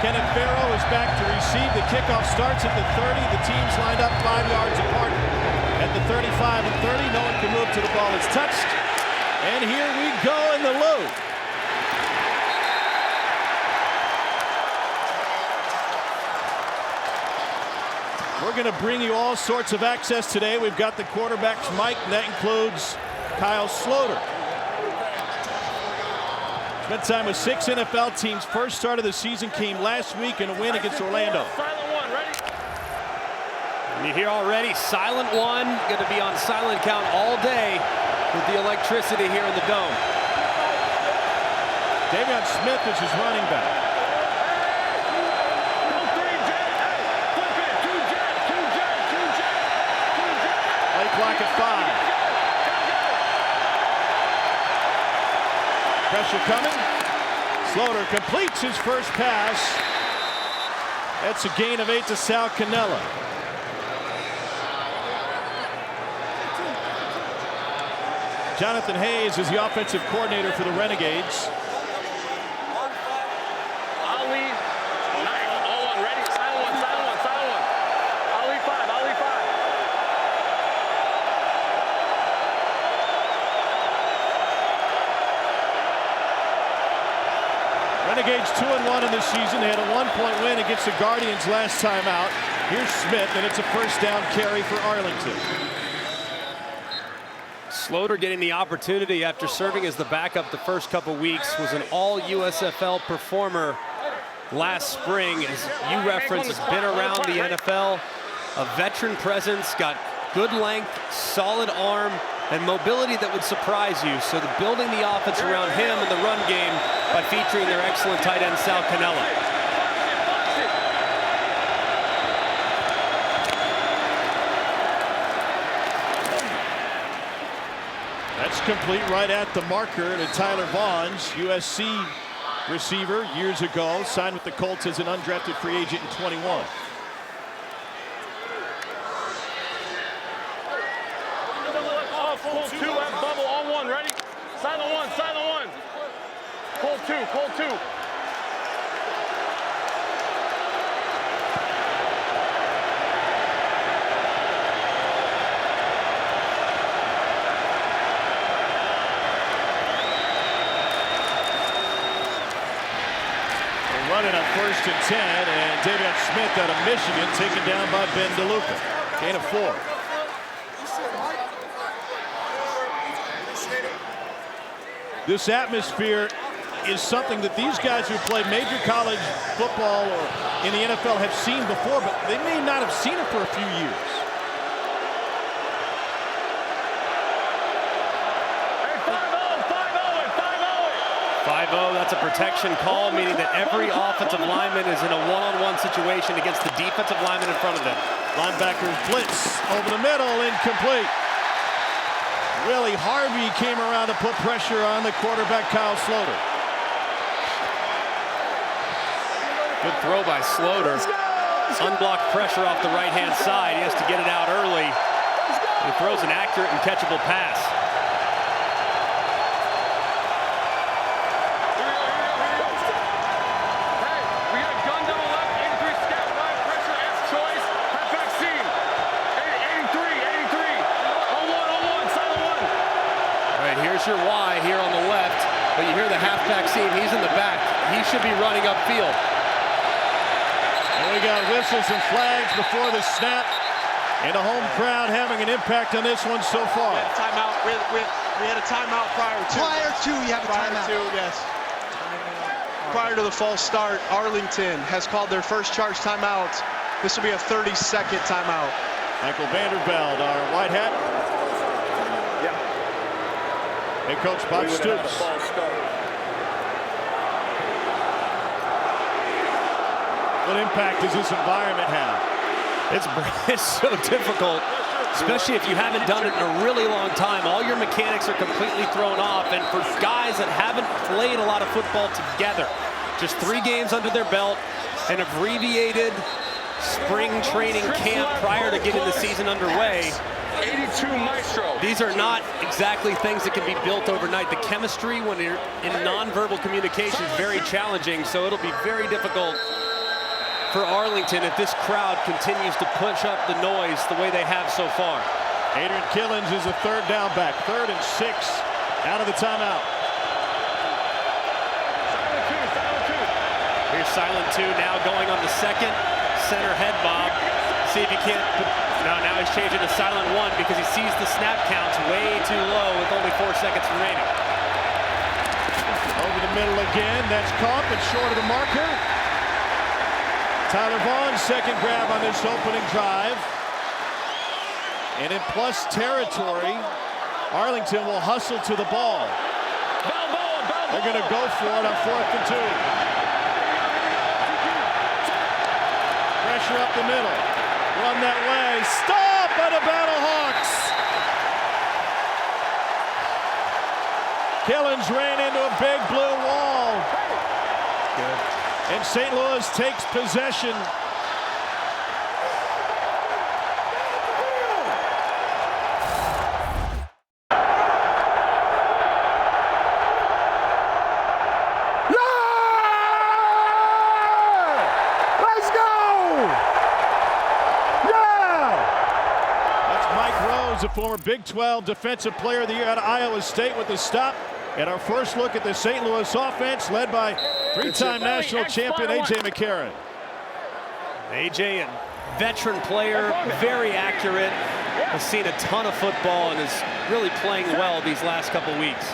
Kenneth Farrow is back to receive. The kickoff starts at the 30. The teams lined up 5 yards apart. At the 35 and 30, no one can move till the ball is touched. And here we go in the loop. We're going to bring you all sorts of access today. We've got the quarterback's mic, and that includes Kyle Sloter. Spent time with 6 NFL teams. First start of the season came last week in a win against Orlando. Silent one, ready? And you hear already, silent one, going to be on silent count all day with the electricity here in the dome. Davion Smith is his running back. Clock at 5. Pressure coming. Sloter completes his first pass. That's a gain of 8 to Sal Cannella. Jonathan Hayes is the offensive coordinator for the Renegades. Renegades 2-1 in this season. They had a 1-point win against the Guardians last time out. Here's Smith, and it's a first down carry for Arlington. Sloter getting the opportunity after serving as the backup the first couple weeks, was an all-USFL performer last spring. As you referenced, has been around the NFL, a veteran presence, got good length, solid arm, and mobility that would surprise you. So they're building the offense around him in the run game by featuring their excellent tight end, Sal Cannella. That's complete right at the marker to Tyler Vaughns, USC receiver years ago, signed with the Colts as an undrafted free agent in 21. Pull 2, have bubble on 1, ready? Silent 1, silent 1. Pull 2, pull 2. They're running on 1st and 10, and Davion Smith out of Michigan taken down by Ben DeLuca. Gain of 4. This atmosphere is something that these guys who play major college football or in the NFL have seen before, but they may not have seen it for a few years. Hey, 5-0, 5-0, 5-0. 5-0, that's a protection call, meaning that every offensive lineman is in a one-on-one situation against the defensive lineman in front of them. Linebackers blitz over the middle, incomplete. Willie Harvey came around to put pressure on the quarterback, Kyle Sloter. Good throw by Sloter. Unblocked pressure off the right-hand side. He has to get it out early. He throws an accurate and catchable pass. Hey, we got gun double left, 83 scat right, pressure S choice, halfback seam. 83, 83. On 1, silent 1. All right, here's your Y here on the left, but you hear the halfback seam. He's in the back. He should be running upfield. And we got whistles and flags before the snap. And the home crowd having an impact on this one so far. We had a timeout. We had a timeout prior to. You have a timeout. Yes. Prior to the false start, Arlington has called their first charge timeout. This will be a 30-second timeout. Michael Vanderveld, our white hat. Yeah. Head coach Bob Stoops. What impact does this environment have? It's so difficult, especially if you haven't done it in a really long time. All your mechanics are completely thrown off, and for guys that haven't played a lot of football together, just 3 games under their belt, an abbreviated spring training camp prior to getting the season underway. 82 Maestro. These are not exactly things that can be built overnight. The chemistry when you're in nonverbal communication is very challenging, so it'll be very difficult for Arlington if this crowd continues to push up the noise the way they have so far. Adrian Killens is a third down back. 3rd and 6 out of the timeout. Here's silent 2 now going on the second. Center head bob. See if he can't. No, now he's changing to silent 1 because he sees the snap counts way too low with only 4 seconds remaining. Over the middle again. That's caught, but short of the marker. Tyler Vaughn's second grab on this opening drive. And in plus territory, Arlington will hustle to the ball. They're going to go for it on 4th and 2. Pressure up the middle. Run that way. Stop by the Battlehawks. Killens ran into a big blue wall. Good. And St. Louis takes possession. A former Big 12 Defensive Player of the Year out of Iowa State with the stop. And our first look at the St. Louis offense led by 3-time national champion A.J. McCarron. A.J., a veteran player, very accurate, has seen a ton of football and is really playing well these last couple weeks.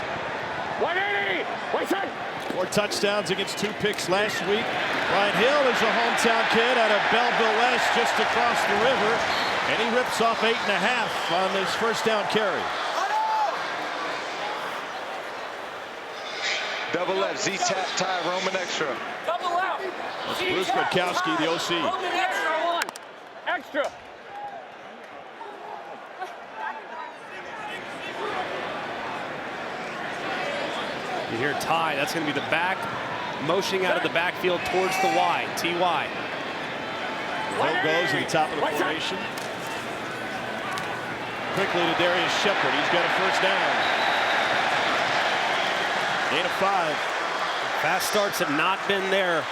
180! 4 touchdowns against 2 picks last week. Ryan Hill is a hometown kid out of Belleville West just across the river. And he rips off 8.5 on this first down carry. Double left, Z-tap, tie, Roman extra. Double out. Bruce Gradkowski, the OC. Roman extra 1. Extra. You hear Ty, that's going to be the back, motioning out of the backfield towards the Y, T-Y. Hill goes to the top of the formation. Quickly to Darius Shepard. He's got a first down. Gain of 5. Fast starts have not been there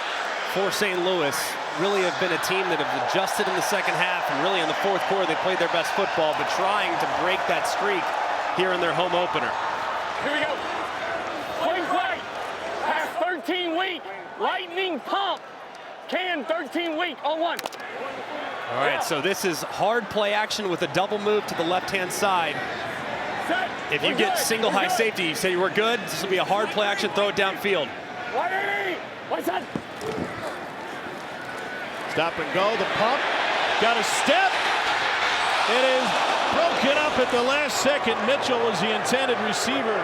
for St. Louis. Really have been a team that have adjusted in the second half, and really in the fourth quarter they played their best football, but trying to break that streak here in their home opener. Here we go. Swing play. Pass 13 weak. Lightning pump. Can 13 weak on 1. All right, so this is hard play action with a double move to the left-hand side. If you get single high safety, you say you were good, this will be a hard play action, throw it downfield. 180! What's that? Stop and go, the pump. Got a step. It is broken up at the last second. Mitchell was the intended receiver.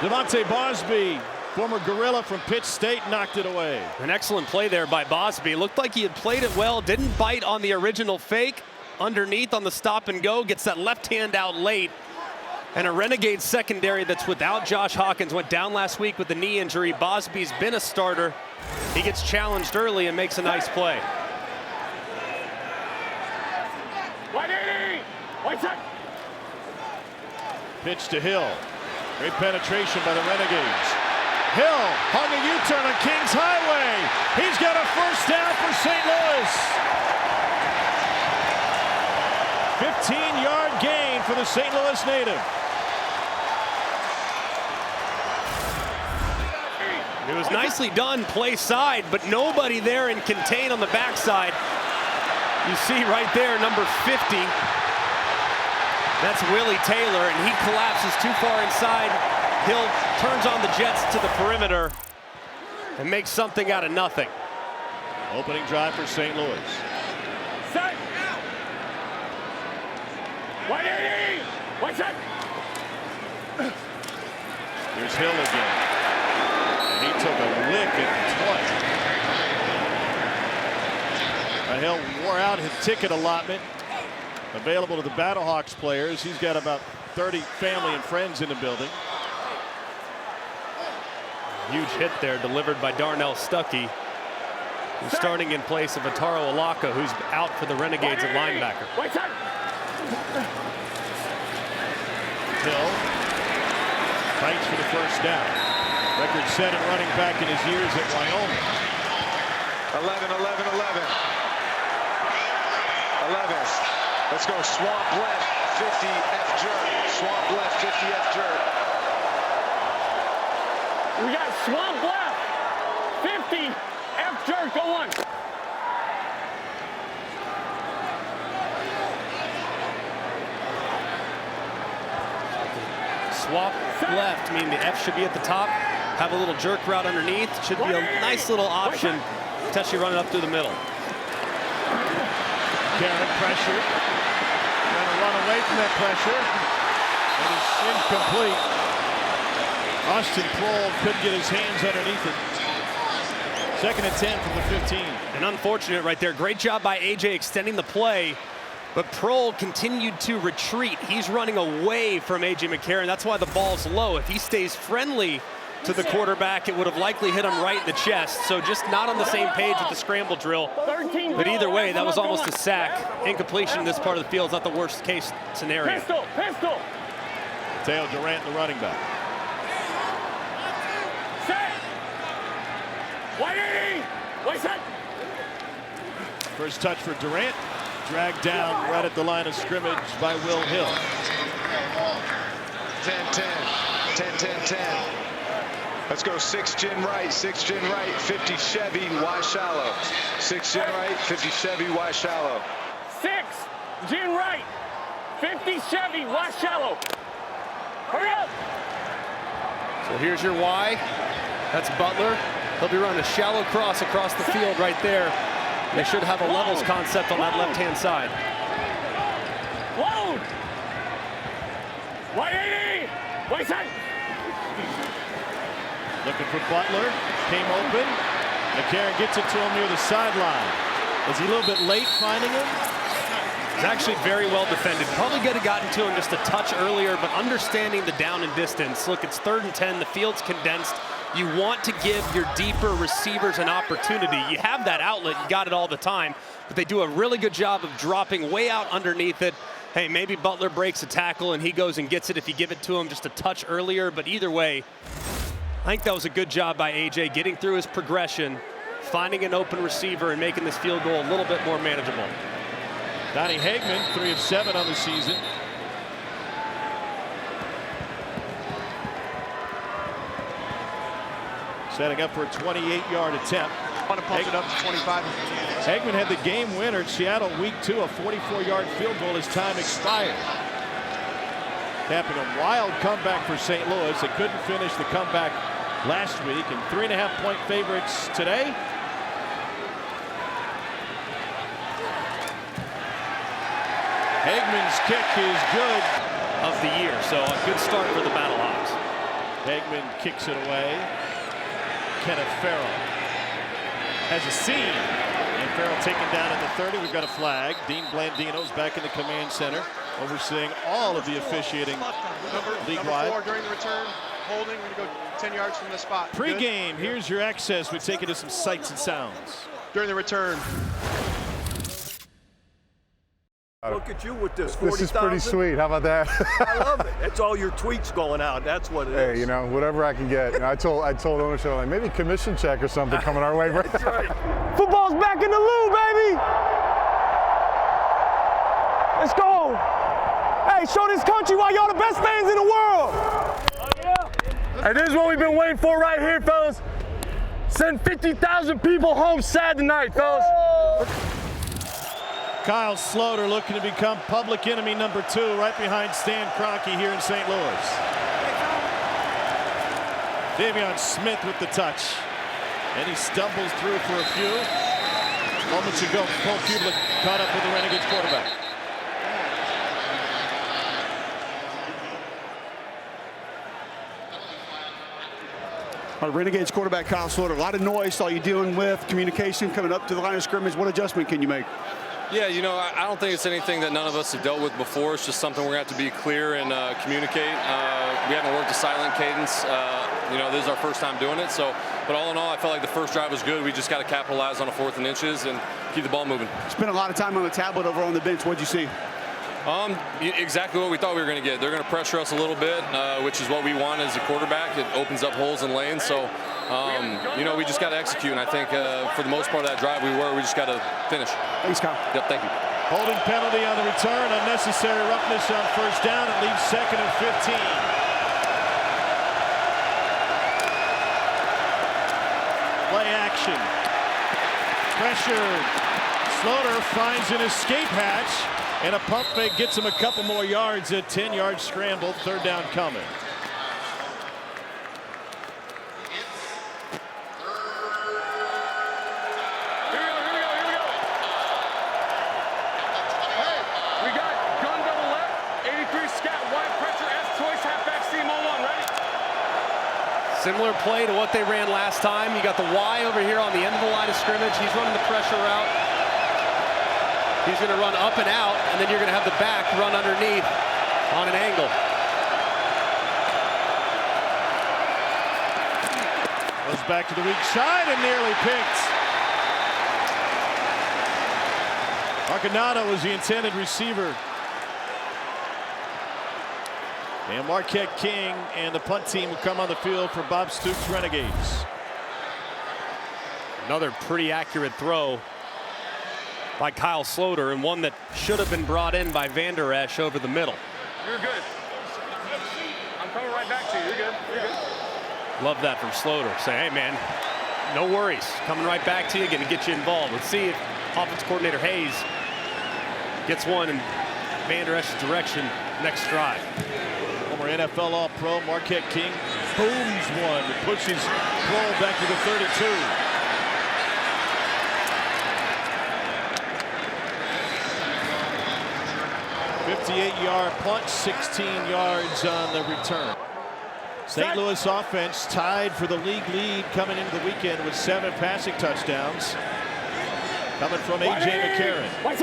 Devontae Bosby, former Gorilla from Pitt State, knocked it away. An excellent play there by Bosby. Looked like he had played it well, didn't bite on the original fake. Underneath on the stop and go, gets that left hand out late. And a Renegades secondary that's without Josh Hawkins went down last week with a knee injury. Bosby's been a starter. He gets challenged early and makes a nice play. 180! What's that? Pitch to Hill. Great penetration by the Renegades. Hill on the U-turn on Kings Highway. He's got a first down for St. Louis. 15-yard gain for the St. Louis native. It was nicely done, play side, but nobody there in contain on the backside. You see right there, number 50. That's Willie Taylor, and he collapses too far inside. Hill turns on the Jets to the perimeter and makes something out of nothing. Opening drive for St. Louis. Set! 180! What's that? Here's Hill again. And he took a lick at the 20. Hill wore out his ticket allotment. Available to the Battlehawks players. He's got about 30 family and friends in the building. Huge hit there delivered by Darnell Stuckey, who's starting in place of Ataro Alaka, who's out for the Renegades at linebacker. Hill fights for the first down. Record-setting running back in his years at Wyoming. 11, 11, 11. 11. Let's go swamp left, 50 F jerk. Swamp left, 50 F jerk. We got swamp left. 50 F jerk. Go on. Swap left, meaning the F should be at the top. Have a little jerk route underneath. Should be a nice little option. Potentially running up through the middle. Karen pressure. Trying to run away from that pressure. And it's incomplete. Austin Prohl could get his hands underneath it. 2nd and 10 from the 15. And unfortunate right there. Great job by AJ extending the play. But Prohl continued to retreat. He's running away from A.J. McCarron. That's why the ball's low. If he stays friendly to the quarterback, it would have likely hit him right in the chest. So just not on the same page with the scramble drill. But either way, that was almost a sack. Incompletion in this part of the field is not the worst case scenario. Pistol, pistol. Teo Durant, the running back. Set. 180. Wait, set. First touch for Durant. Dragged down right at the line of scrimmage by Will Hill. 10-10, 10-10-10. Let's go 6 gin right, 6 gin right, 50 Chevy, Y shallow. 6 gin right, 50 Chevy, Y shallow. 6 gin right. 50 Chevy. Y shallow. Hurry up. So here's your Y. That's Butler. He'll be running a shallow cross across the field right there. They should have a levels concept on that left-hand side. Load. 180. Wait, set. Looking for Butler. Came open. McCarron gets it to him near the sideline. Was he a little bit late finding him? He's actually very well defended. Probably could have gotten to him just a touch earlier, but understanding the down and distance. Look, it's 3rd and 10. The field's condensed. You want to give your deeper receivers an opportunity. You have that outlet, you got it all the time, but they do a really good job of dropping way out underneath it. Hey, maybe Butler breaks a tackle and he goes and gets it if you give it to him just a touch earlier, but either way, I think that was a good job by AJ getting through his progression, finding an open receiver and making this field goal a little bit more manageable. Donnie Hagman, 3 of 7 on the season. Setting up for a 28-yard attempt. Want to pump it up to 25. Hagman had the game winner at Seattle week 2, a 44-yard field goal as time expired. Capping a wild comeback for St. Louis. They couldn't finish the comeback last week, and 3.5-point favorites today. Hagman's kick is good. Of the year, so a good start for the Battlehawks. Hagman kicks it away. Kenneth Farrell has a seam, and Farrell taken down at the 30. We've got a flag. Dean Blandino's back in the command center, overseeing all of the officiating league-wide. Number 4 during the return, holding. We're going to go 10 yards from the spot. Pre-game, here's your access. We take it to some sights and sounds. During the return. Look at you with this. This is pretty sweet. How about that? I love it. It's all your tweets going out. That's what it is. Hey, you know, whatever I can get. You know, I told ownership, like, maybe commission check or something coming our way. That's right. Football's back in the loo, baby. Let's go. Hey, show this country why y'all the best fans in the world. And this is what we've been waiting for right here, fellas. Send 50,000 people home sad tonight, fellas. Kyle Sloter looking to become public enemy number 2 right behind Stan Kroenke here in St. Louis. Davion Smith with the touch. And he stumbles through for a few. Moments ago, Cole Kublik caught up with the Renegades quarterback. Our Renegades quarterback, Kyle Sloter. A lot of noise, all you're dealing with, communication coming up to the line of scrimmage. What adjustment can you make? Yeah, you know, I don't think it's anything that none of us have dealt with before. It's just something we're going to have to be clear and communicate. We haven't worked a silent cadence. You know, this is our first time doing it. So, but all in all, I felt like the first drive was good. We just got to capitalize on a 4th and inches and keep the ball moving. Spent a lot of time on the tablet over on the bench. What'd you see? Exactly what we thought we were going to get. They're going to pressure us a little bit, which is what we want as a quarterback. It opens up holes in lanes. So, we just got to execute. And I think for the most part of that drive, we just got to finish. Thanks, Kyle. Yep, thank you. Holding penalty on the return. Unnecessary roughness on first down. It leaves 2nd and 15. Play action. Pressured. Slaughter finds an escape hatch. And a pump fake gets him a couple more yards. A 10-yard scramble. 3rd down coming. Similar play to what they ran last time. You got the Y over here on the end of the line of scrimmage. He's running the pressure route. He's going to run up and out, and then you're going to have the back run underneath on an angle. Goes back to the weak side and nearly picked. Arcanado was the intended receiver. And Marquette King and the punt team will come on the field for Bob Stoops' Renegades. Another pretty accurate throw by Kyle Slaughter, and one that should have been brought in by Van Der Esch over the middle. You're good. I'm coming right back to you. You're good. You're good. Love that from Slaughter. Say, hey, man, no worries. Coming right back to you, going to get you involved. Let's see if offense coordinator Hayes gets one in Van Der Esch's direction next drive. Former NFL All-Pro Marquette King booms one that pushes Kroll back to the 32. '58-yard punt, 16 yards on the return. St. Louis offense tied for the league lead coming into the weekend with 7 passing touchdowns coming from A.J. McCarron. It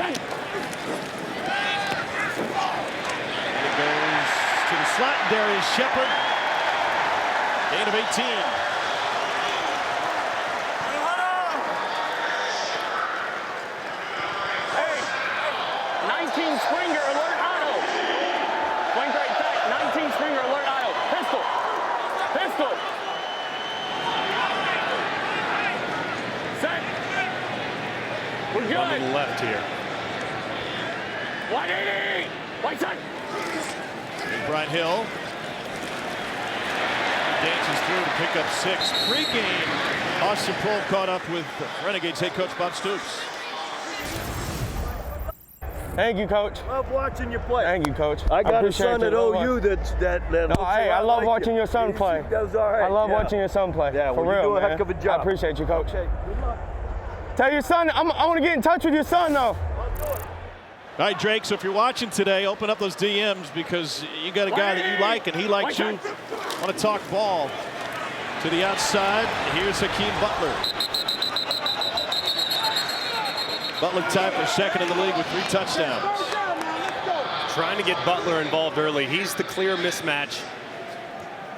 goes to the slot. Darius Shepard. Gain of 18. Hey, 19 Springer alert auto. Point right back. 19 Springer alert auto. Pistol. Pistol. Set. We're good. On the left here. 180. White side. Brian Hill dances through to pick up 6. Pre-game, Austin Prohl caught up with Renegades head coach Bob Stoops. Thank you, Coach. Love watching you play. Thank you, Coach. I got a appreciate son you. at OU that No, hey, I love like watching you. your son play. He does all right. I love watching your son play. Yeah, for well, real, you do a man. heck of a job. I appreciate you, Coach. Okay, good luck. Tell your son, I want to get in touch with your son, though. All right, Drake, so if you're watching today, open up those DMs because you got a guy that you like and he likes you. Want to talk ball to the outside. Here's Hakeem Butler. Butler tied for 2nd in the league with 3 touchdowns. Trying to get Butler involved early. He's the clear mismatch.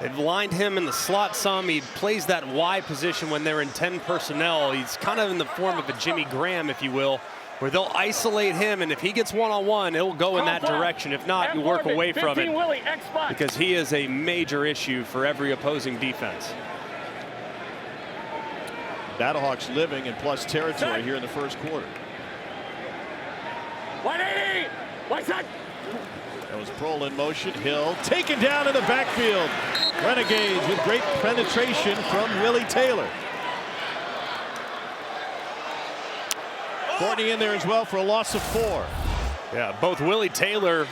They've lined him in the slot some. He plays that Y position when they're in 10 personnel. He's kind of in the form of a Jimmy Graham, if you will, where they'll isolate him, and if he gets one-on-one, it'll go in that direction. If not, you work away from it because he is a major issue for every opposing defense. Battlehawks living in plus territory here in the first quarter. 180. White side. That was Prohl in motion. Hill taken down in the backfield. Renegades with great penetration from Willie Taylor. Courtney in there as well for a loss of 4. Yeah, both Willie Taylor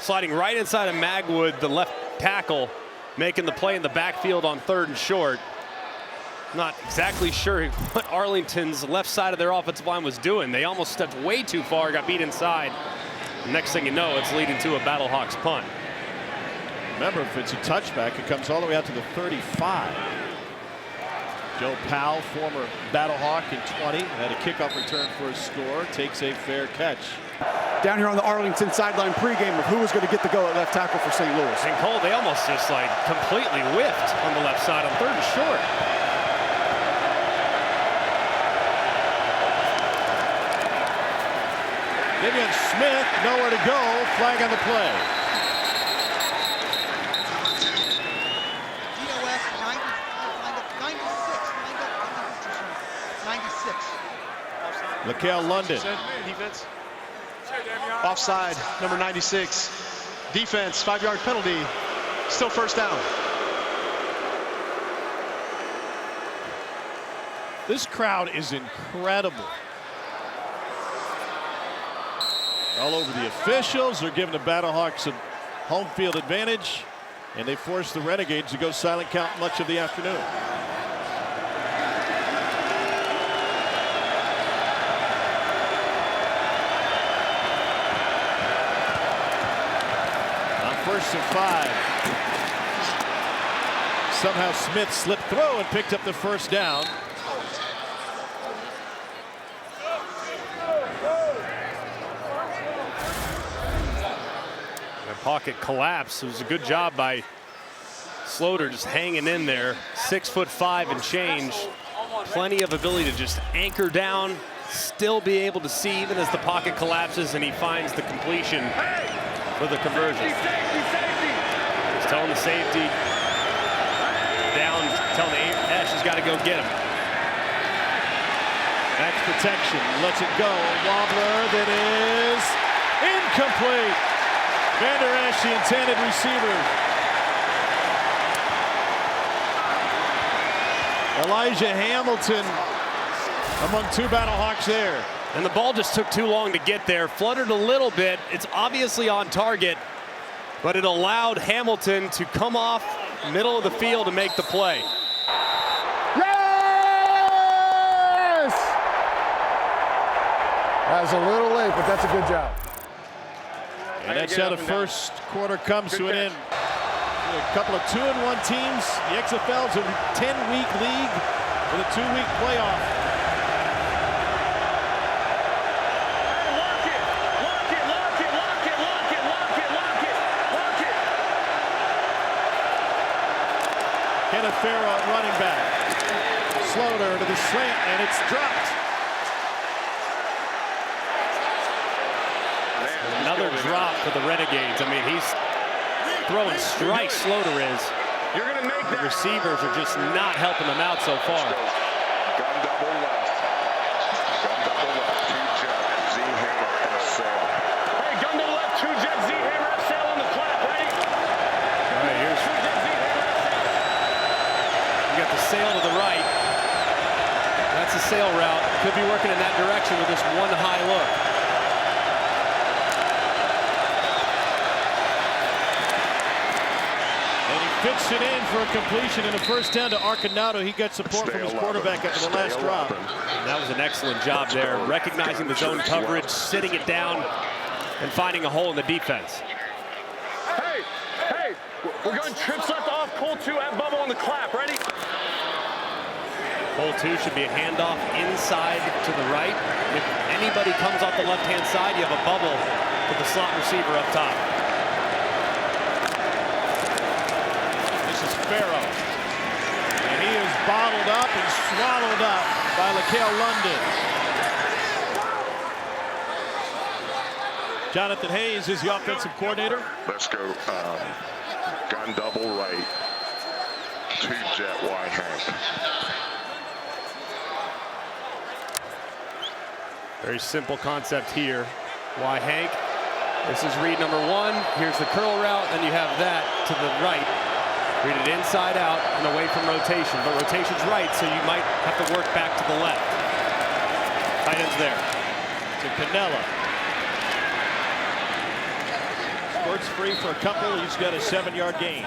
sliding right inside of Magwood, the left tackle, making the play in the backfield on 3rd and short. Not exactly sure what Arlington's left side of their offensive line was doing. They almost stepped way too far, got beat inside. Next thing you know, it's leading to a Battlehawks punt. Remember, if it's a touchback, it comes all the way out to the 35. Joe Powell, former Battlehawk in 20, had a kickoff return for a score, takes a fair catch. Down here on the Arlington sideline pregame of who was going to get the go at left tackle for St. Louis. And Cole, they almost just like completely whiffed on the left side on 3rd and short. Vivian Smith, nowhere to go. Flag on the play. DOS 96. LaCale London. Defense. Offside, number 96. Defense, 5-yard penalty. Still first down. This crowd is incredible. All over the officials. They're giving the Battlehawks a home field advantage, and they force the Renegades to go silent count much of the afternoon. On 1st and 5. Somehow Smith slipped through and picked up the first down. Pocket collapse. It was a good job by Sloter just hanging in there. 6'5" and change. Plenty of ability to just anchor down, still be able to see even as the pocket collapses, and he finds the completion for the conversion. He's telling the safety down, telling Ash he's got to go get him. Max protection, lets it go. A wobbler that is incomplete. Vander Esch, the intended receiver. Elijah Hamilton among two Battlehawks there. And the ball just took too long to get there. Fluttered a little bit. It's obviously on target, but it allowed Hamilton to come off middle of the field and make the play. Yes! That was a little late, but that's a good job. And that's how the first quarter comes to an end. A couple of 2-1 teams. The XFL is a 10-week league with a 2-week playoff. Kenneth Farrell running back. Sloter to the slant, and it's dropped. Another drop for the Renegades. I mean, he's throwing strikes, Sloter is. You're going to make the receivers are just not helping them out so far. Gun double left. Gun double left. 2 jet. Z-hammer and sail. Hey, gun double left. 2 jet. Z-hammer and sail on the clap. Ready? All right, here's. 2 jet. Z-hammer and sail. You got the sail to the right. That's a sail route. Could be working in that direction with this one high look. Fits it in for a completion and a first down to Arcanado. He got support from his quarterback after the last drop. That was an excellent job there, recognizing the zone coverage, sitting it down, and finding a hole in the defense. Hey, we're going trips left off, pull 2 at bubble on the clap. Ready? Pull 2 should be a handoff inside to the right. If anybody comes off the left-hand side, you have a bubble with the slot receiver up top. Farrell. And he is bottled up and swallowed up by LaCale London. Jonathan Hayes is the offensive coordinator. Let's go gun double right. 2 jet Y Hank. Very simple concept here. Y Hank. This is read number 1. Here's the curl route, and you have that to the right. Read it inside out and away from rotation, but rotation's right, so you might have to work back to the left. Tight end's there. To Canella. Squirts free for a couple. He's got a 7-yard gain.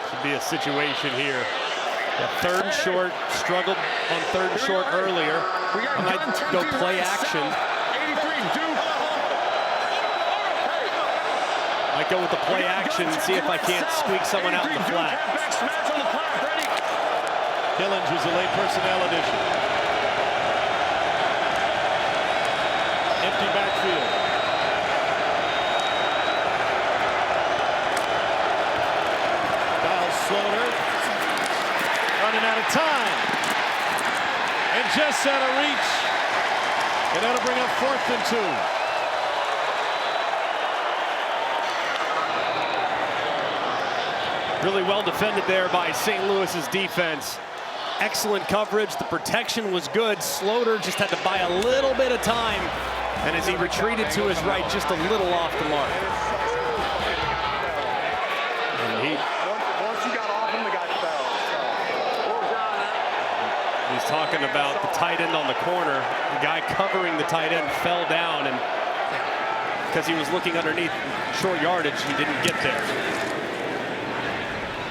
Should be a situation here. The 3rd and short, struggled on 3rd and short earlier. I might go play action. 83 Duke. Might go with the play action and see if I can't squeak someone out in the flat. Killens was a late personnel addition. Empty backfield. Kyle Sloter running out of time. And just out of reach. And that'll bring up 4th and 2. Really well defended there by St. Louis's defense. Excellent coverage. The protection was good. Sloter just had to buy a little bit of time. And as he retreated to his right, just a little off the mark. And Once you got off him, the guy fell. he's talking about the tight end on the corner. The guy covering the tight end fell down, and because he was looking underneath short yardage, he didn't get there.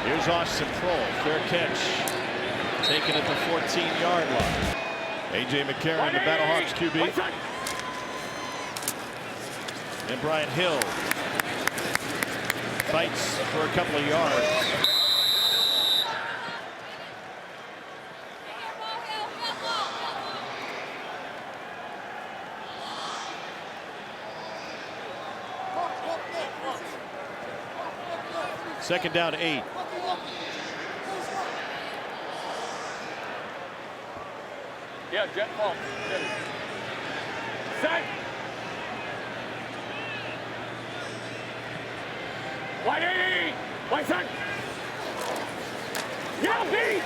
Here's Austin Kroll, fair catch. Taken at the 14-yard line. A.J. McCarron, the Battlehawks QB. And Brian Hill fights for a couple of yards. Second down, 8. Yeah, jet ball. Set. 180. One set. Yeah, beat.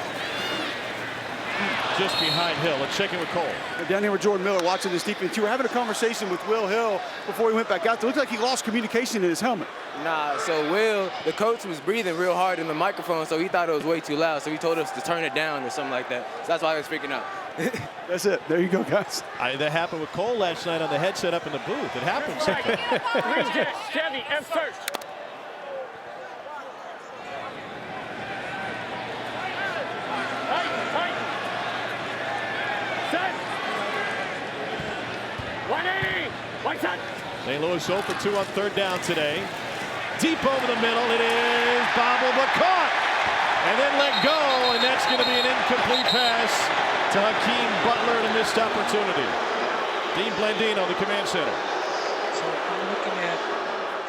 Just behind Hill. Let's check in with Cole. Down here with Jordan Miller watching this defense. You were having a conversation with Will Hill before he went back out there. It looked like he lost communication in his helmet. Nah, so Will, the coach was breathing real hard in the microphone, so he thought it was way too loud, so he told us to turn it down or something like that. So that's why I was freaking out. That's it. There you go, guys. That happened with Cole last night on the headset up in the booth. It happens. Chevy, F first. Tight. Set. 180. One set. St. Louis 0 for 2 on 3rd down today. Deep over the middle. It is bobbled but caught. And then let go. And that's going to be an incomplete pass to Hakeem Butler and a missed opportunity. Dean Blandino, the command center. So I'm looking at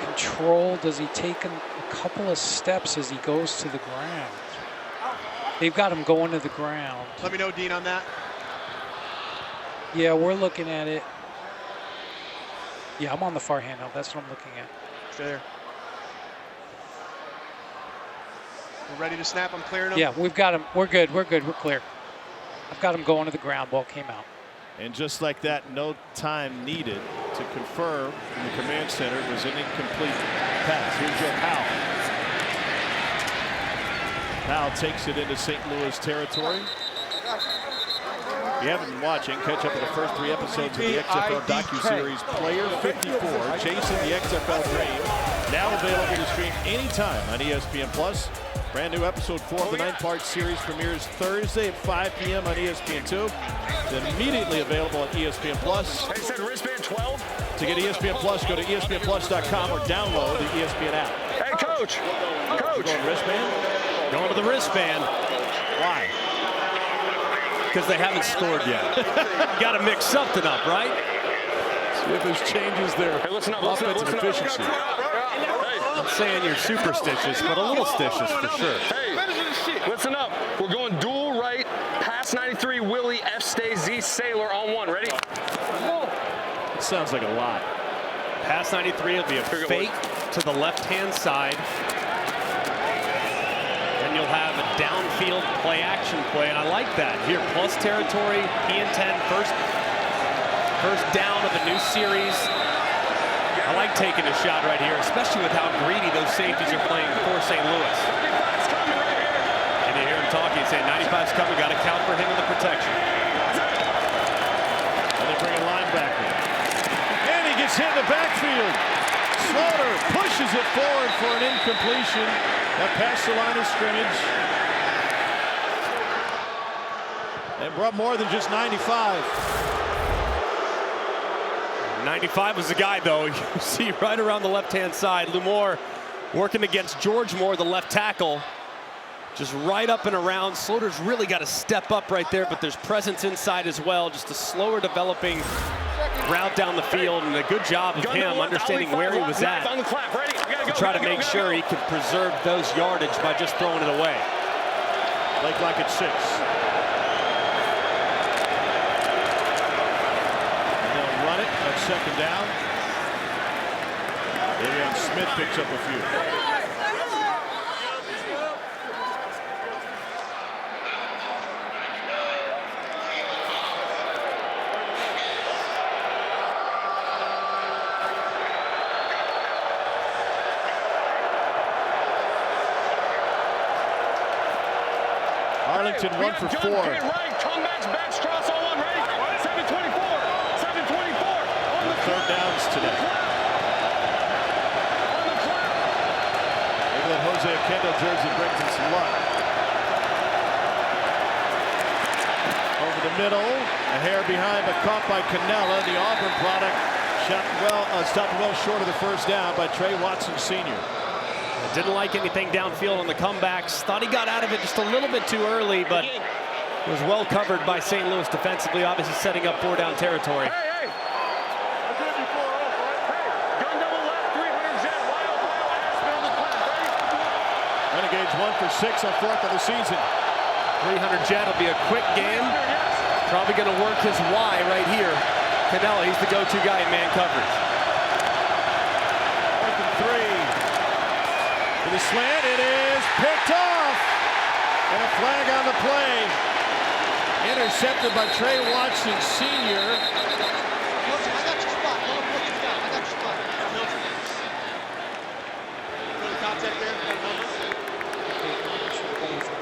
control. Does he take a couple of steps as he goes to the ground? They've got him going to the ground. Let me know, Dean, on that. Yeah, we're looking at it. Yeah, I'm on the far handheld. That's what I'm looking at. Stay there. We're ready to snap. I'm clearing him. Yeah, we've got him. We're good. We're clear. I've got him going to the ground. Ball came out. And just like that, no time needed to confirm from the command center it was an incomplete pass. Here's Joe Powell. Powell takes it into St. Louis territory. If you haven't been watching, catch up with the first 3 episodes of the XFL docuseries Player 54, Chasing the XFL Dream. Now available to stream anytime on ESPN+. Brand new episode 4 of the 9-part series premieres Thursday at 5 p.m. on ESPN2. Then immediately available on ESPN+. They said wristband 12. To get ESPN+, go to ESPNplus.com or download the ESPN app. Hey, Coach. Coach. Going wristband? Going to the wristband. Why? Because they haven't scored yet. You got to mix something up, right? See if there's changes there. Hey, listen up. Offensive efficiency. I'm saying you're superstitious, but a little stitious for sure. Hey, listen up. We're going dual right, pass 93, Willie, F stay, Z Sailor on 1. Ready? It sounds like a lot. Pass 93 will be a fake to the left-hand side. Then you'll have a downfield play-action play, and I like that. Here, plus territory, P and 10, first down of a new series. I like taking a shot right here, especially with how greedy those safeties are playing for St. Louis. And you hear him talking, saying 95's coming, got to count for him in the protection. And they bring a linebacker. And he gets hit in the backfield. Sloter pushes it forward for an incompletion. That past the line of scrimmage. And brought more than just 95. 95 was the guy, though. You see right around the left-hand side. Lumore working against George Moore, the left tackle. Just right up and around. Sloter's really got to step up right there, but there's presence inside as well. Just a slower developing route down the field, and a good job of him understanding where he was at to try to make sure he could preserve those yardage by just throwing it away. Blake Lockett 6. second down. Darian Smith picks up a few. Arlington 1 for 4. Right, comebacks, backs, cross, all on ready. 7:24. 7:24. On the third downs today. On the clock. Maybe that Jose Kendall jersey brings him some luck. Over the middle, a hair behind, but caught by Canella. The Auburn product stopped well short of the first down by Trey Watson Sr. Didn't like anything downfield on the comebacks. Thought he got out of it just a little bit too early, but was well covered by St. Louis defensively, obviously setting up 4-down territory. Hey. Gun double left, 300 jet, wide open, middle of the plan, ready? Renegades 1 for 6 on 4th of the season. 300 jet will be a quick game. Probably going to work his Y right here. Canella, he's the go-to guy in man coverage. 4th and 3. With a slant, it is picked off. And a flag on the play. Intercepted by Trey Watson Sr.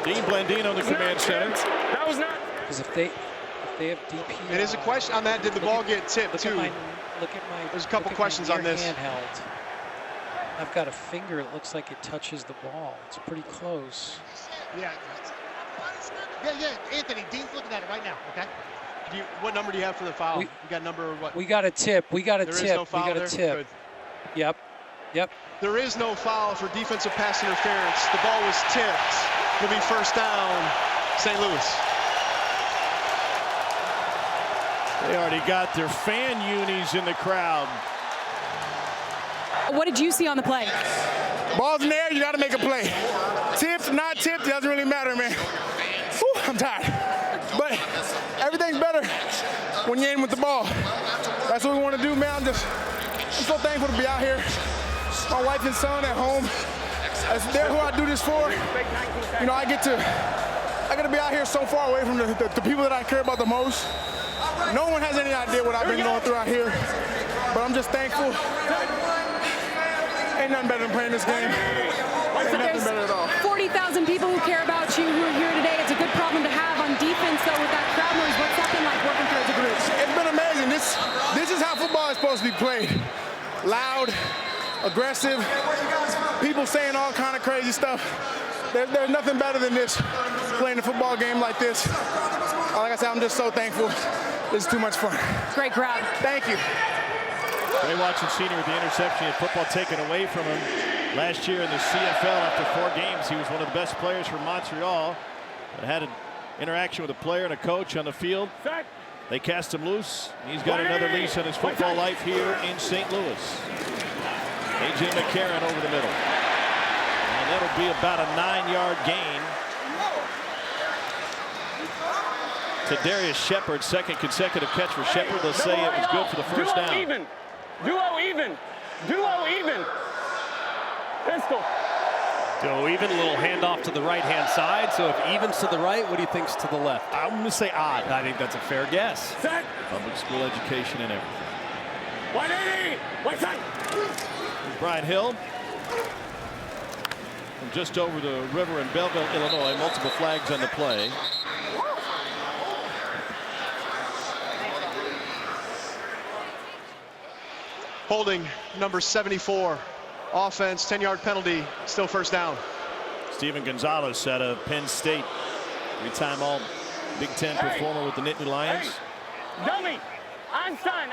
Dean Blandino in the command center. That was not. Because if they have DP. It is a question on that. Did the ball get tipped too? There's a couple questions on this. Handheld. I've got a finger. It looks like it touches the ball. It's pretty close. Yeah, Anthony, Dean's looking at it right now, okay? What number do you have for the foul? You got number what? We got a tip. We got a there tip. Is no foul we got there? a tip. Good. Yep. There is no foul for defensive pass interference. The ball was tipped. It'll be first down, St. Louis. They already got their fan unis in the crowd. What did you see on the play? Ball's in the air, you got to make a play. Tipped, not tipped, doesn't really matter, man. Whew, I'm tired. But everything's better when you aim with the ball. That's what we want to do, man. I'm so thankful to be out here. My wife and son at home. They're who I do this for. You know, I get to be out here so far away from the people that I care about the most. No one has any idea what I've been going through out here. But I'm just thankful. Ain't nothing better than playing this game. Ain't nothing better at all. 40,000 people who care about you who are here today. It's a good problem to have on defense, though, with that crowd noise. What's that been like working through as a group? It's been amazing. This is how football is supposed to be played. Loud, aggressive, people saying all kind of crazy stuff. There's nothing better than this, playing a football game like this. Like I said, I'm just so thankful. This is too much fun. Great crowd. Thank you. Trey Watson Sr. with the interception, and football taken away from him last year in the CFL after 4 games. He was one of the best players for Montreal. But had an interaction with a player and a coach on the field. They cast him loose. He's got another lease on his football life here in St. Louis. A.J. McCarron over the middle. And that'll be about a 9-yard gain to Darius Shepard. Second consecutive catch for Shepard. They'll say it was good for the first down. Duo even. Pistol. Duo even, a little handoff to the right-hand side. So if even's to the right, what do you think's to the left? I'm going to say odd. I think that's a fair guess. Set. Public school education and everything. 180. White side. Here's Brian Hill from just over the river in Belleville, Illinois. Multiple flags on the play. Holding number 74. Offense, 10-yard penalty, still first down. Steven Gonzalez out of Penn State. 3-time all Big Ten performer with the Nittany Lions. Hey. Dummy. Einstein.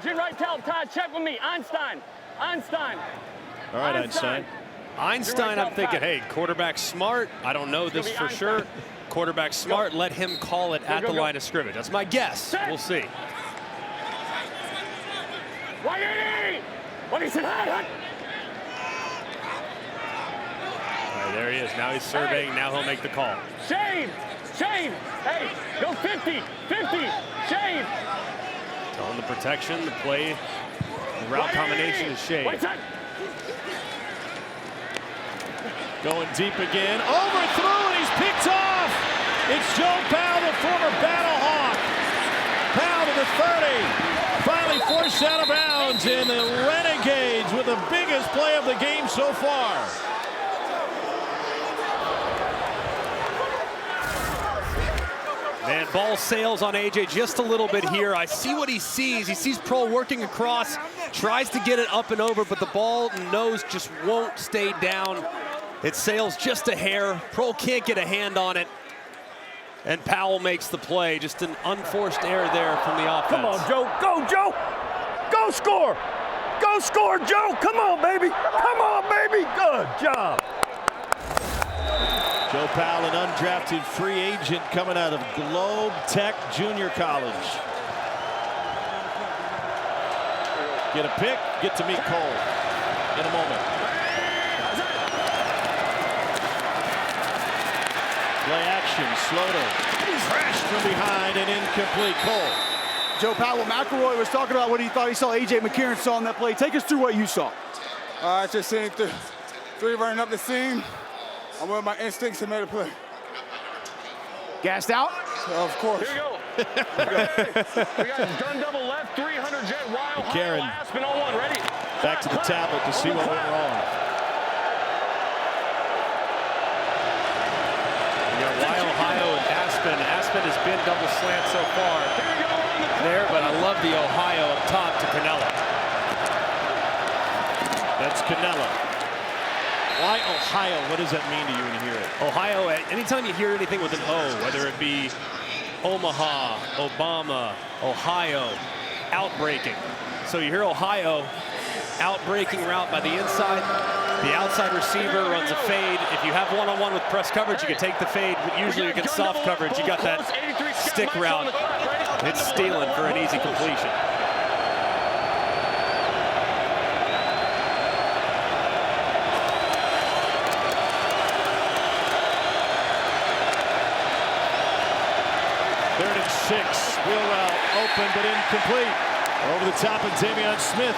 Jim Wright, tell Todd, check with me. Einstein. All right, Einstein. I'm thinking, hey, quarterback smart. I don't know this for sure. Quarterback smart, let him call it at the line of scrimmage. That's my guess. We'll see. 180. What he said, hey. All right, there he is. Now he's surveying. Now he'll make the call. Shane. Hey, go 50. Shane. On the protection, the play, the route combination is shade. Going deep again, overthrown, and he's picked off. It's Joe Powell, the former Battlehawk. Powell to the 30, finally forced out of bounds, and the Renegades with the biggest play of the game so far. Man, ball sails on AJ just a little bit here. I see what he sees. He sees Pro working across, tries to get it up and over, but the ball nose just won't stay down. It sails just a hair. Pro can't get a hand on it. And Powell makes the play. Just an unforced error there from the offense. Come on, Joe. Go, Joe. Go score. Go score, Joe. Come on, baby. Come on, baby. Good job. Joe Powell, an undrafted free agent coming out of Globe Tech Junior College. Get a pick, get to meet Cole in a moment. Play action, Slaughter, crashed from behind and incomplete. Cole. Joe Powell, McElroy was talking about what he thought he saw A.J. McCarron saw on that play. Take us through what you saw. I just seen three running up the seam. I went with my instincts and made a play. Gassed out? Of course. Here we go. We got gun double left, 300 jet, wild, Karen. Aspen on one, ready? Back to the tablet to see what went wrong. We got Wild, Ohio, and Aspen. Aspen has been double slant so far there, but I love the Ohio up top to Canella. That's Canella. Why Ohio? What does that mean to you when you hear it? Ohio, anytime you hear anything with an O, whether it be Omaha, Obama, Ohio, outbreaking. So you hear Ohio, outbreaking route by the inside. The outside receiver runs a fade. If you have one-on-one with press coverage, you can take the fade. But usually against soft coverage, you got that stick route. It's stealing for an easy completion. Third and 6, wheel route open but incomplete. Over the top of Damian Smith.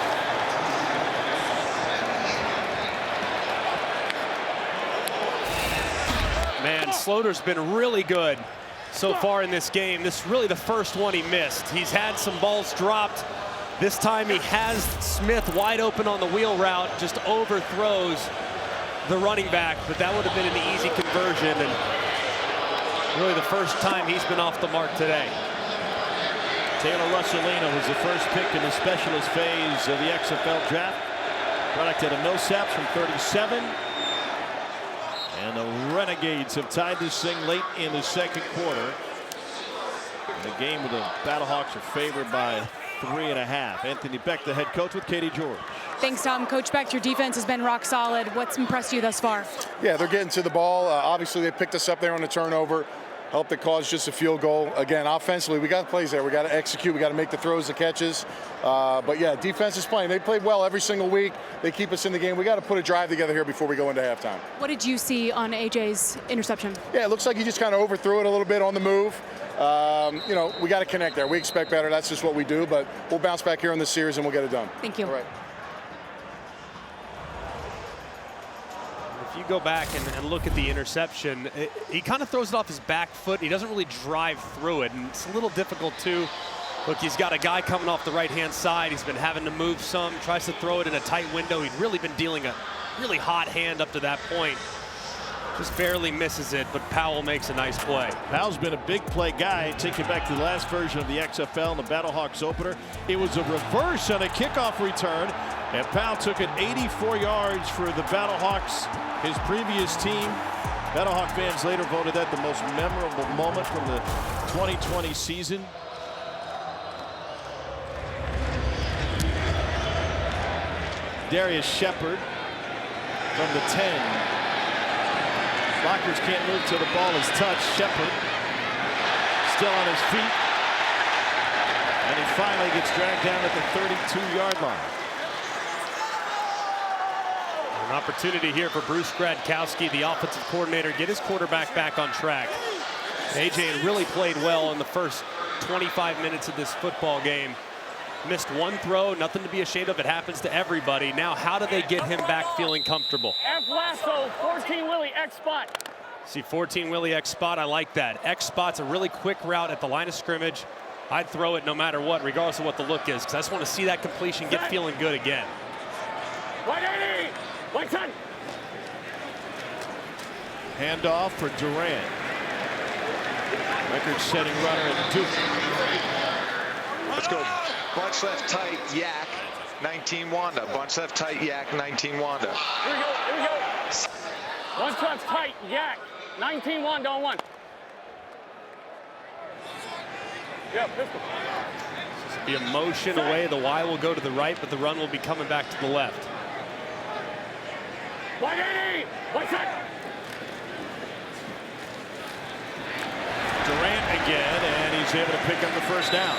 Man, Slaughter's been really good so far in this game. This is really the first one he missed. He's had some balls dropped. This time he has Smith wide open on the wheel route, just overthrows the running back, but that would have been an easy conversion, and really the first time he's been off the mark today. Taylor Russolino was the first pick in the specialist phase of the XFL draft. Product out of Millsaps from 37. And the Renegades have tied this thing late in the second quarter. In the game where the Battlehawks are favored by 3.5. Anthony Beck, the head coach, with Katie George. Thanks, Tom. Coach Beck, your defense has been rock solid. What's impressed you thus far? Yeah, they're getting to the ball. Obviously, they picked us up there on the turnover. Helped it cause just a field goal. Again, offensively, we got plays there. We got to execute. We got to make the throws, the catches. But yeah, defense is playing. They play well every single week. They keep us in the game. We got to put a drive together here before we go into halftime. What did you see on AJ's interception? Yeah, it looks like he just kind of overthrew it a little bit on the move. You know, we got to connect there. We expect better. That's just what we do. But we'll bounce back here in the series and we'll get it done. Thank you. All right. If you go back and look at the interception, he kind of throws it off his back foot. He doesn't really drive through it, and it's a little difficult too. Look, he's got a guy coming off the right-hand side. He's been having to move some, tries to throw it in a tight window. He'd really been dealing a really hot hand up to that point. Just barely misses it, but Powell makes a nice play. Powell's been a big play guy. Take it back to the last version of the XFL and the Battlehawks opener. It was a reverse on a kickoff return, and Powell took it 84 yards for the Battlehawks, his previous team. Battlehawk fans later voted that the most memorable moment from the 2020 season. Darius Shepard from the 10. Blockers can't move till the ball is touched. Shepard still on his feet. And he finally gets dragged down at the 32-yard line. An opportunity here for Bruce Gradkowski, the offensive coordinator, get his quarterback back on track. AJ had really played well in the first 25 minutes of this football game. Missed one throw, nothing to be ashamed of. It happens to everybody. Now, how do they get him back feeling comfortable? F lasso, 14 Willie, X spot. See, 14 Willie X spot, I like that. X spot's a really quick route at the line of scrimmage. I'd throw it no matter what, regardless of what the look is, because I just want to see that completion get feeling good again. 180, 110. Handoff for Durant. Record-setting runner at Duke. Let's go. Bunch left tight, Yak, 19 Wanda. Bunch left tight, Yak, 19 Wanda. Here we go, here we go. Bunch left tight, Yak, 19 Wanda on 1. Yeah, pistol. Be a motion away. The Y will go to the right, but the run will be coming back to the left. 180, 110. Durant again, and he's able to pick up the first down.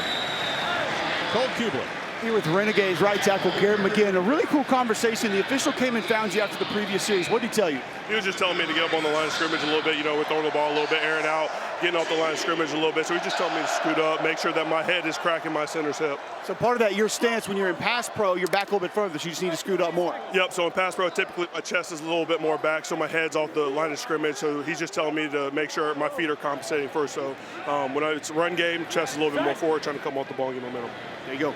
Cole Kubler. Here with Renegades right tackle Garrett McGinn. A really cool conversation. The official came and found you after the previous series. What did he tell you? He was just telling me to get up on the line of scrimmage a little bit. You know, we're throwing the ball a little bit, airing out, getting off the line of scrimmage a little bit. So he just told me to scoot up, make sure that my head is cracking my center's hip. So part of that, your stance when you're in pass pro, you're back a little bit further, so you just need to scoot up more. Yep, so in pass pro, typically my chest is a little bit more back, so my head's off the line of scrimmage. So he's just telling me to make sure my feet are compensating first. So when it's a run game, chest is a little bit more forward, trying to come off the ball and get momentum. There you go.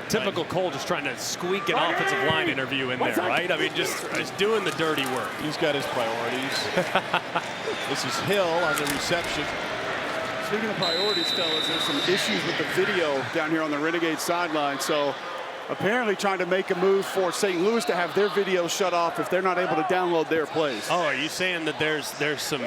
Typical Cole just trying to squeak an offensive line interview in there, right? I mean, just doing the dirty work. He's got his priorities. This is Hill on the reception. Speaking of priorities, fellas, there's some issues with the video down here on the Renegade sideline. So apparently trying to make a move for St. Louis to have their video shut off if they're not able to download their plays. Oh, are you saying that there's some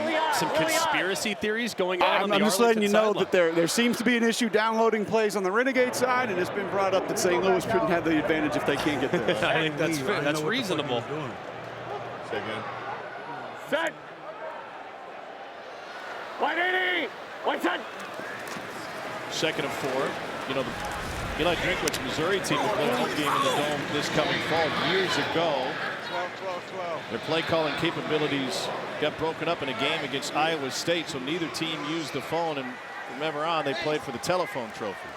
conspiracy theories going on? I'm just letting you know that there seems to be an issue downloading plays on the Renegade side, and it's been brought up that St. Louis couldn't have the advantage if they can't get there. I think that's reasonable. Say again. Set. 180, 110. Second and 4. You know, the Eli Drinkwitz Missouri team will play a home game in the Dome this coming fall. Years ago, 12. their play calling capabilities got broken up in a game against Iowa State, so neither team used the phone, and from ever on they played for the telephone trophy.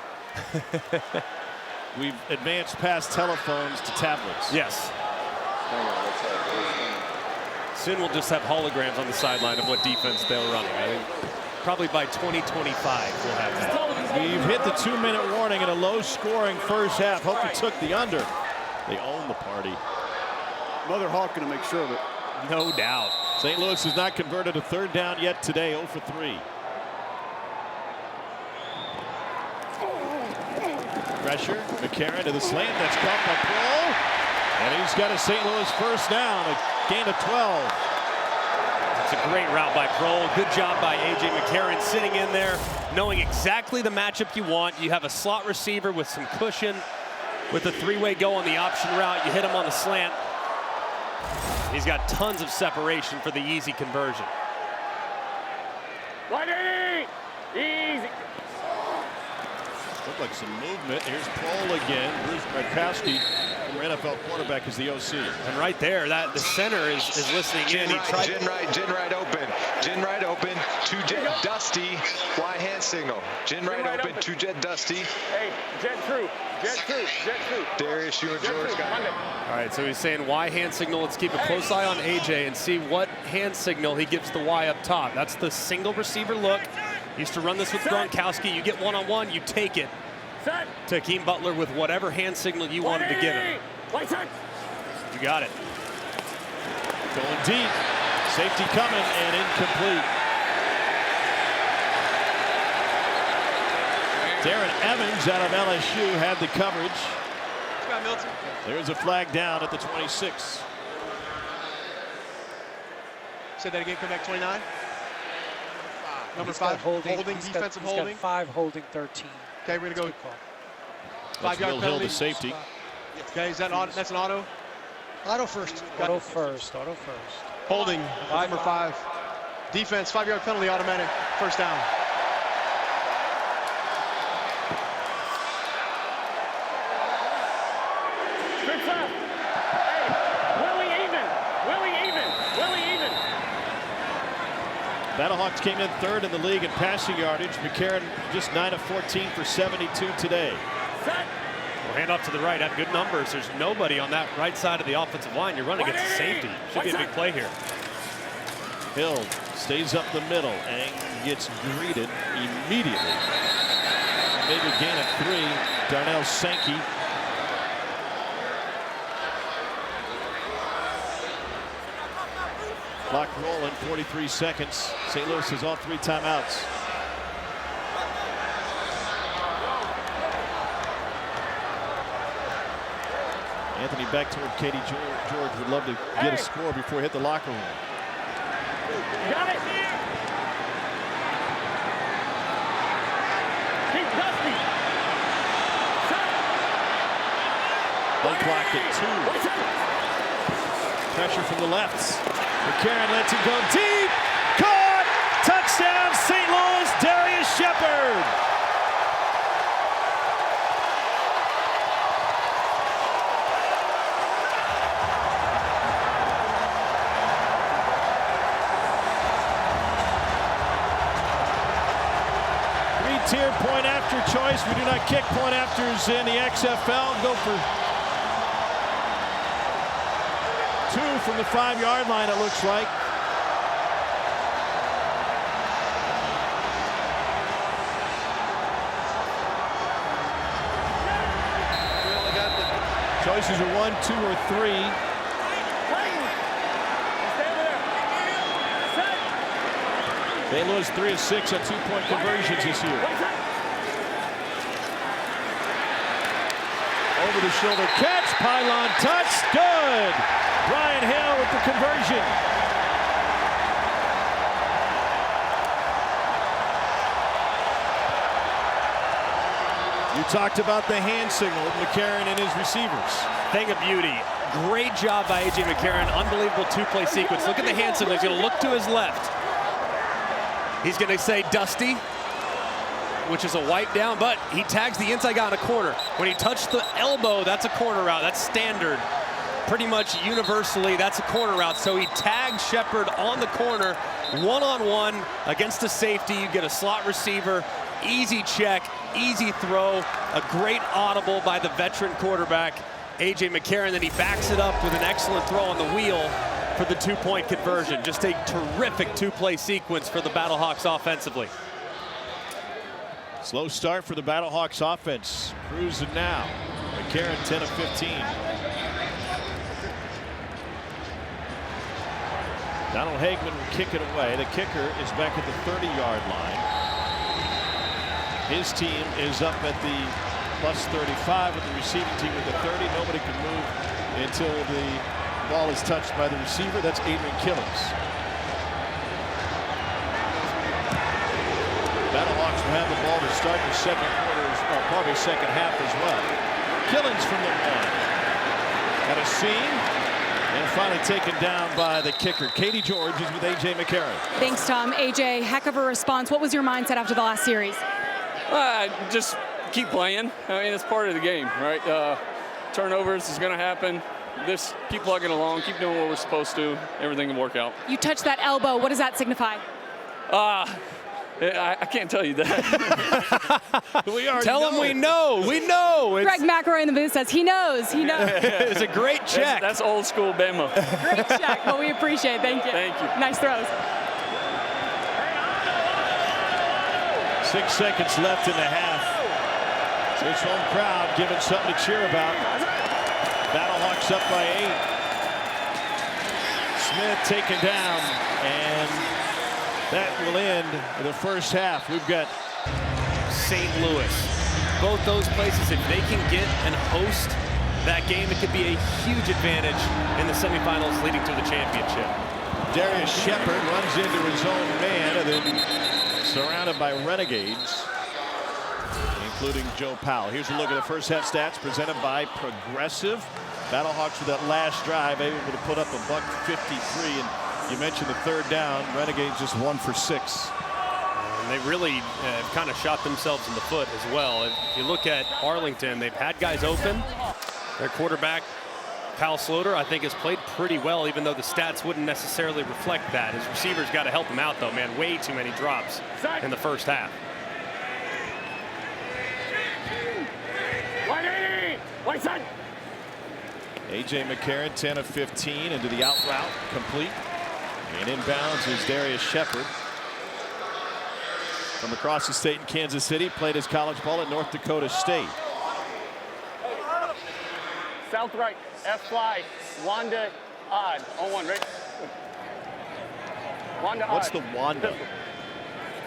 We've advanced past telephones to tablets. Yes. Soon we'll just have holograms on the sideline of what defense they're running. I think probably by 2025 we'll have that. We've hit the 2-minute warning in a low-scoring first half. Hope you took the under. They own the party. Mother Hawk going to make sure of it. No doubt. St. Louis has not converted a third down yet today, 0 for 3. Pressure, McCarron to the slant, that's caught by Pro. And he's got a St. Louis first down, a gain of 12. It's a great route by Kroll. Good job by A.J. McCarron sitting in there, knowing exactly the matchup you want. You have a slot receiver with some cushion. With a three-way go on the option route, you hit him on the slant. He's got tons of separation for the easy conversion. 180, easy. Looked like some movement. Here's Kroll again. Bruce Gradkowski, former NFL quarterback, is the OC. And right there, the center is listening in. He tried. Gin right open. Gin right open. To Jet Dusty. Y hand signal. Gin right open. To Jet Dusty. Hey, Jet true. Darius, you and George got it. All right, so he's saying Y hand signal. Let's keep a close eye on AJ and see what hand signal he gives the Y up top. That's the single receiver look. Used to run this with Gronkowski. You get one-on-one, you take it to Hakeem Butler with whatever hand signal you wanted to give him. You got it. Going deep. Safety coming and incomplete. Darren Evans out of LSU had the coverage. There's a flag down at the 26. Say that again, come back 29. Number 5, holding, defensive holding. He's got 5 holding 13. Okay, we're going to go 5-yard penalty. Hill, the safety. Okay, is that that's an auto? Auto first. Auto first. Holding, number 5. Defense, 5-yard penalty, automatic, first down. Battlehawks came in 3rd in the league in passing yardage. McCarron just 9 of 14 for 72 today. Well, hand off to the right, have good numbers. There's nobody on that right side of the offensive line. You're running against a safety. Should be a big play here. Hill stays up the middle and gets greeted immediately. Maybe a gain of 3. Darnell Sankey. Clock rolling, 43 seconds. St. Louis has all 3 timeouts. Anthony back toward Katie George. Would love to get a score before he hit the locker room. Got it. Keep Dusty. One clock at 2. Pressure from the left. McCarron lets it go deep. Caught. Touchdown St. Louis. Darius Shepard. Three-tier point after choice. We do not kick point afters in the XFL. Go for 2 from the 5-yard line, it looks like. We only got the choices are 1, 2, or 3. St. Louis 3 of 6 on 2-point conversions this year. Over the shoulder catch, pylon touch, good. Brian Hill with the conversion. You talked about the hand signal with McCarron and his receivers. Thing of beauty. Great job by A.J. McCarron. Unbelievable 2-play sequence. Look at the hand signal. He's going to look to his left. He's going to say Dusty, which is a wipe down, but he tags the inside guy in a corner. When he touched the elbow, that's a corner route. That's standard. Pretty much universally, that's a corner route. So he tags Shepard on the corner, one-on-one against a safety. You get a slot receiver, easy check, easy throw, a great audible by the veteran quarterback, A.J. McCarron. Then he backs it up with an excellent throw on the wheel for the 2-point conversion. Just a terrific 2-play sequence for the Battlehawks offensively. Slow start for the Battlehawks offense. Cruising now. McCarron 10 of 15. Donald Hagman will kick it away. The kicker is back at the 30-yard line. His team is up at the plus 35 with the receiving team at the 30. Nobody can move until the ball is touched by the receiver. That's Adrian Killings. Battlehawks will have the ball to start the second quarter, or probably second half as well. Killings from the 1. Got a seam, and finally taken down by the kicker. Katie George is with A.J. McCarron. Thanks, Tom. A.J., heck of a response. What was your mindset after the last series? Just keep playing. I mean, it's part of the game, right? Turnovers is going to happen. Just keep plugging along, keep doing what we're supposed to. Everything can work out. You touched that elbow. What does that signify? I can't tell you that. Tell him we know. We know. Greg McElroy in the booth says he knows. He knows. It's a great check. That's old school Bama. Great check. Well, we appreciate it. Thank you. Thank you. Nice throws. 6 seconds left in the half. This home crowd giving something to cheer about. Battlehawks up by 8. Smith taken down, and that will end the first half. We've got St. Louis. Both those places, if they can get and host that game, it could be a huge advantage in the semifinals leading to the championship. Darius Shepard runs into his own man and then surrounded by Renegades, including Joe Powell. Here's a look at the first half stats presented by Progressive. Battlehawks with that last drive able to put up $153, and you mentioned the third down. Renegades just 1 for 6. And they really have kind of shot themselves in the foot as well. If you look at Arlington, they've had guys open. Their quarterback, Kyle Sloter, I think has played pretty well, even though the stats wouldn't necessarily reflect that. His receivers got to help him out, though, man. Way too many drops in the first half. A.J. McCarron, 10 of 15 into the out route, complete. And inbounds is Darius Shepard. From across the state in Kansas City, played his college ball at North Dakota State. South right, F-fly, Wanda, odd, on one, right? Wanda, What's odd. the Wanda?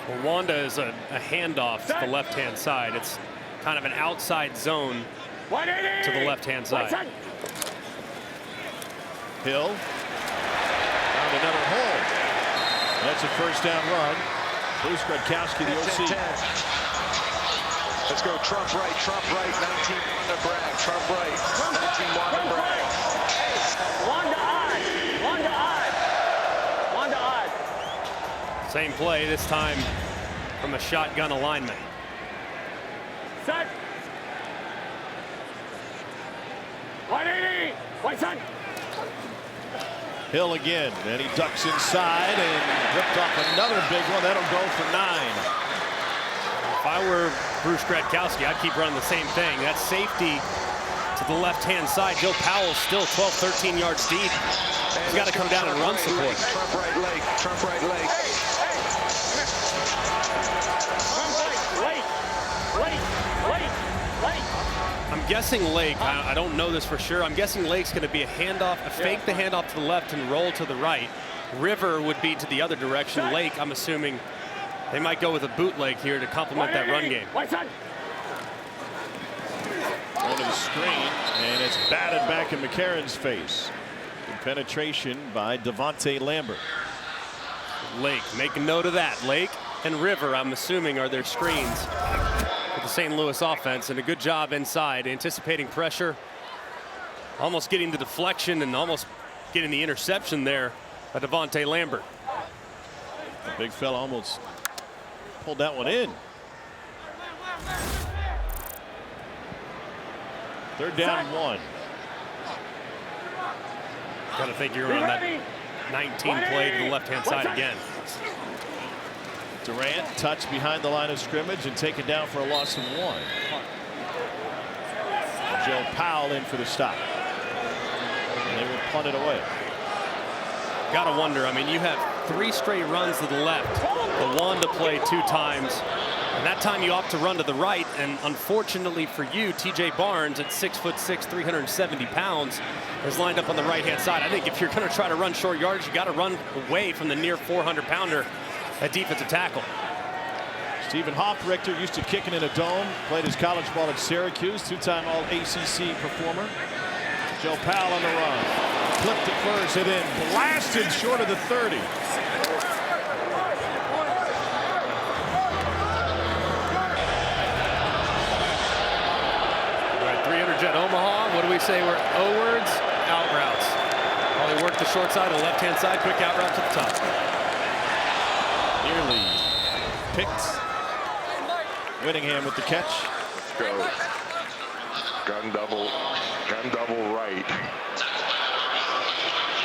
Well, Wanda is a handoff to the left-hand side. It's kind of an outside zone to the left-hand side. Hill found another hole. That's a first down run. Bruce Gradkowski, the OC. 10. Let's go Trump right, 19 Wanda Bragg, Trump right, 19 Wanda Bragg. Wanda odd, Wanda odd, Wanda odd. Same play, this time from a shotgun alignment. Set. 180, white side. Hill again, and he ducks inside and ripped off another big one. That'll go for 9. If I were Bruce Gradkowski, I'd keep running the same thing. That safety to the left-hand side. Joe Powell's still 12, 13 yards deep. He's got to come down and run support. Trump right leg, Trump right leg. I'm guessing Lake, I don't know this for sure. I'm guessing Lake's going to be a handoff, a fake the handoff to the left and roll to the right. River would be to the other direction. Lake, I'm assuming they might go with a bootleg here to complement that run game. Going to the screen, and it's batted back in McCarron's face. Good penetration by Devontae Lambert. Lake, make a note of that. Lake and River, I'm assuming, are their screens with the St. Louis offense, and a good job inside, anticipating pressure, almost getting the deflection and almost getting the interception there by Devontae Lambert. The big fella almost pulled that one in. Third down, 1. Got to think you're on that 19 play to the left-hand side again. Durant touched behind the line of scrimmage and taken down for a loss of 1. Joe Powell in for the stop. And they will punt it away. Got to wonder, I mean, you have 3 straight runs to the left. The Wanda play 2 times. And that time you opt to run to the right. And unfortunately for you, TJ Barnes at 6'6", 370 pounds is lined up on the right-hand side. I think if you're going to try to run short yards, you got to run away from the near 400-pounder at defensive tackle. Stephen Hoffrichter used to kicking in a dome, played his college ball at Syracuse, 2-time All-ACC performer. Joe Powell on the run. Flipped it first and then blasted short of the 30. All right, 300 jet Omaha. What do we say? We're O-words, out routes. Probably work the short side or left-hand side, quick out route to the top. Nearly picked. Whittingham with the catch. Go. Gun double right.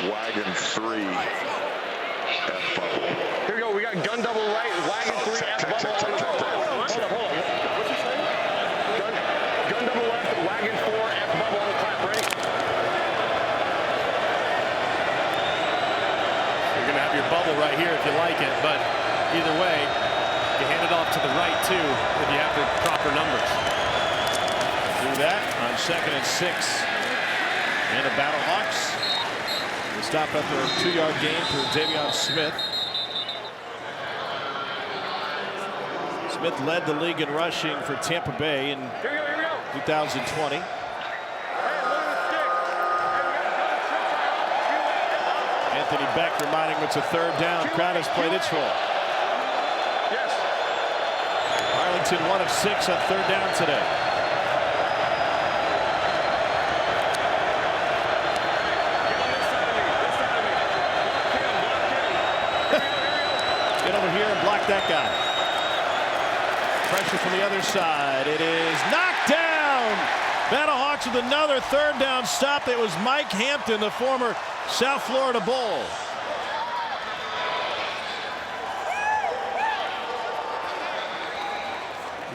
Wagon 3. F bubble. Here we go. We got gun double right, wagon 3, F bubble. Hold up. What's he saying? Gun double left, wagon 4, F bubble on the clap. Ready? You're going to have your bubble right here if you like it, but either way, you hand it off to the right too if you have the proper numbers. Do that on 2nd and 6. And the Battlehawks. The stop after a 2-yard gain for Davion Smith. Smith led the league in rushing for Tampa Bay in 2020. Anthony Beck reminding him it's a 3rd down. Crowd has played its role. Arlington 1 of 6 on 3rd down today. Get over here and block that guy. Pressure from the other side. It is knocked down. Battlehawks with another 3rd down stop. It was Mike Hampton, the former South Florida Bull.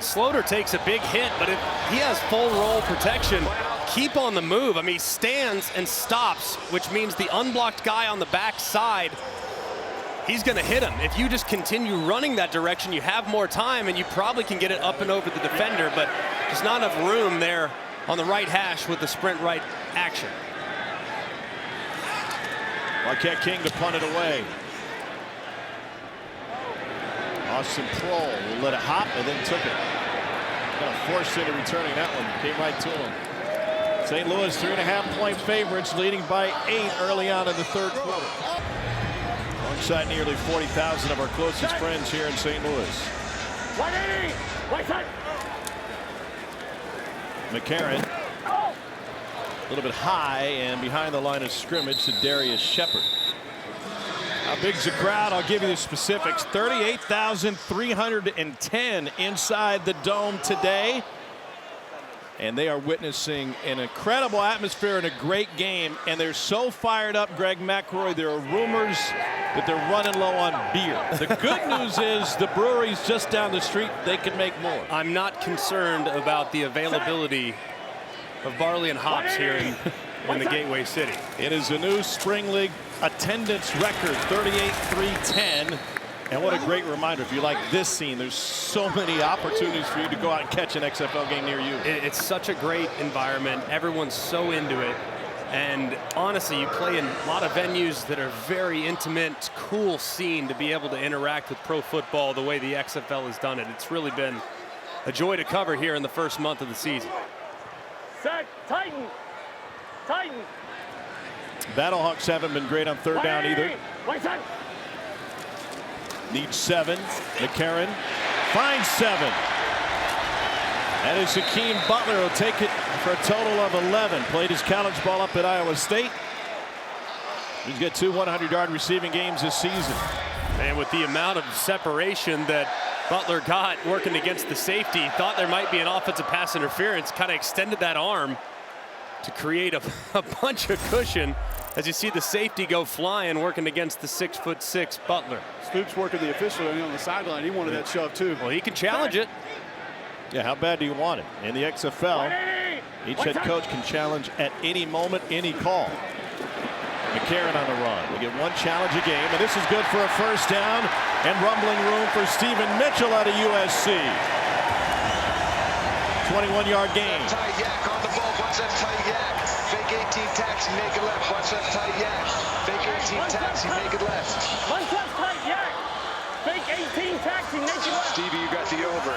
Slaughter takes a big hit, but if he has full roll protection, keep on the move. I mean, he stands and stops, which means the unblocked guy on the backside, he's going to hit him. If you just continue running that direction, you have more time, and you probably can get it up and over the defender, but there's not enough room there on the right hash with the sprint right action. Marquette King to punt it away. Austin Prohl will let it hop and then took it. Kind of forced into returning that one. Came right to him. St. Louis 3.5-point favorites, leading by 8 early on in the third quarter. Alongside nearly 40,000 of our closest friends here in St. Louis. 180, right side. McCarron. A little bit high and behind the line of scrimmage to Darius Shepard. How big's the crowd? I'll give you the specifics. 38,310 inside the dome today. And they are witnessing an incredible atmosphere and a great game. And they're so fired up, Greg McElroy, there are rumors that they're running low on beer. The good news is the brewery's just down the street. They can make more. I'm not concerned about the availability of barley and hops here in the Gateway City. It is a new Spring League attendance record, 38,310. And what a great reminder. If you like this scene, there's so many opportunities for you to go out and catch an XFL game near you. It's such a great environment. Everyone's so into it. And honestly, you play in a lot of venues that are very intimate. It's a cool scene to be able to interact with pro football the way the XFL has done it. It's really been a joy to cover here in the first month of the season. Set, tighten, tighten. Battlehawks haven't been great on third down either. Right side. Needs 7. McCarron finds 7. That is Hakeem Butler. Will take it for a total of 11. Played his college ball up at Iowa State. He's got 2 100-yard receiving games this season. And with the amount of separation that Butler got working against the safety, thought there might be an offensive pass interference, kind of extended that arm to create a bunch of cushion as you see the safety go flying working against the 6'6" Butler. Stoops working the official on the sideline. He wanted that shove too. Well, he can challenge it. Yeah, how bad do you want it? In the XFL, each head coach can challenge at any moment, any call. McCarron on the run. We get 1 challenge a game, and this is good for a first down and rumbling room for Stephen Mitchell out of USC. 21-yard gain. Tight yak on the ball. Watch that tight yak. Fake 18 taxi, make it left. Watch that tight yak. Fake 18 taxi, make it left. One touch tight yak. Fake 18 taxi, make it left. Stevie, you got the over.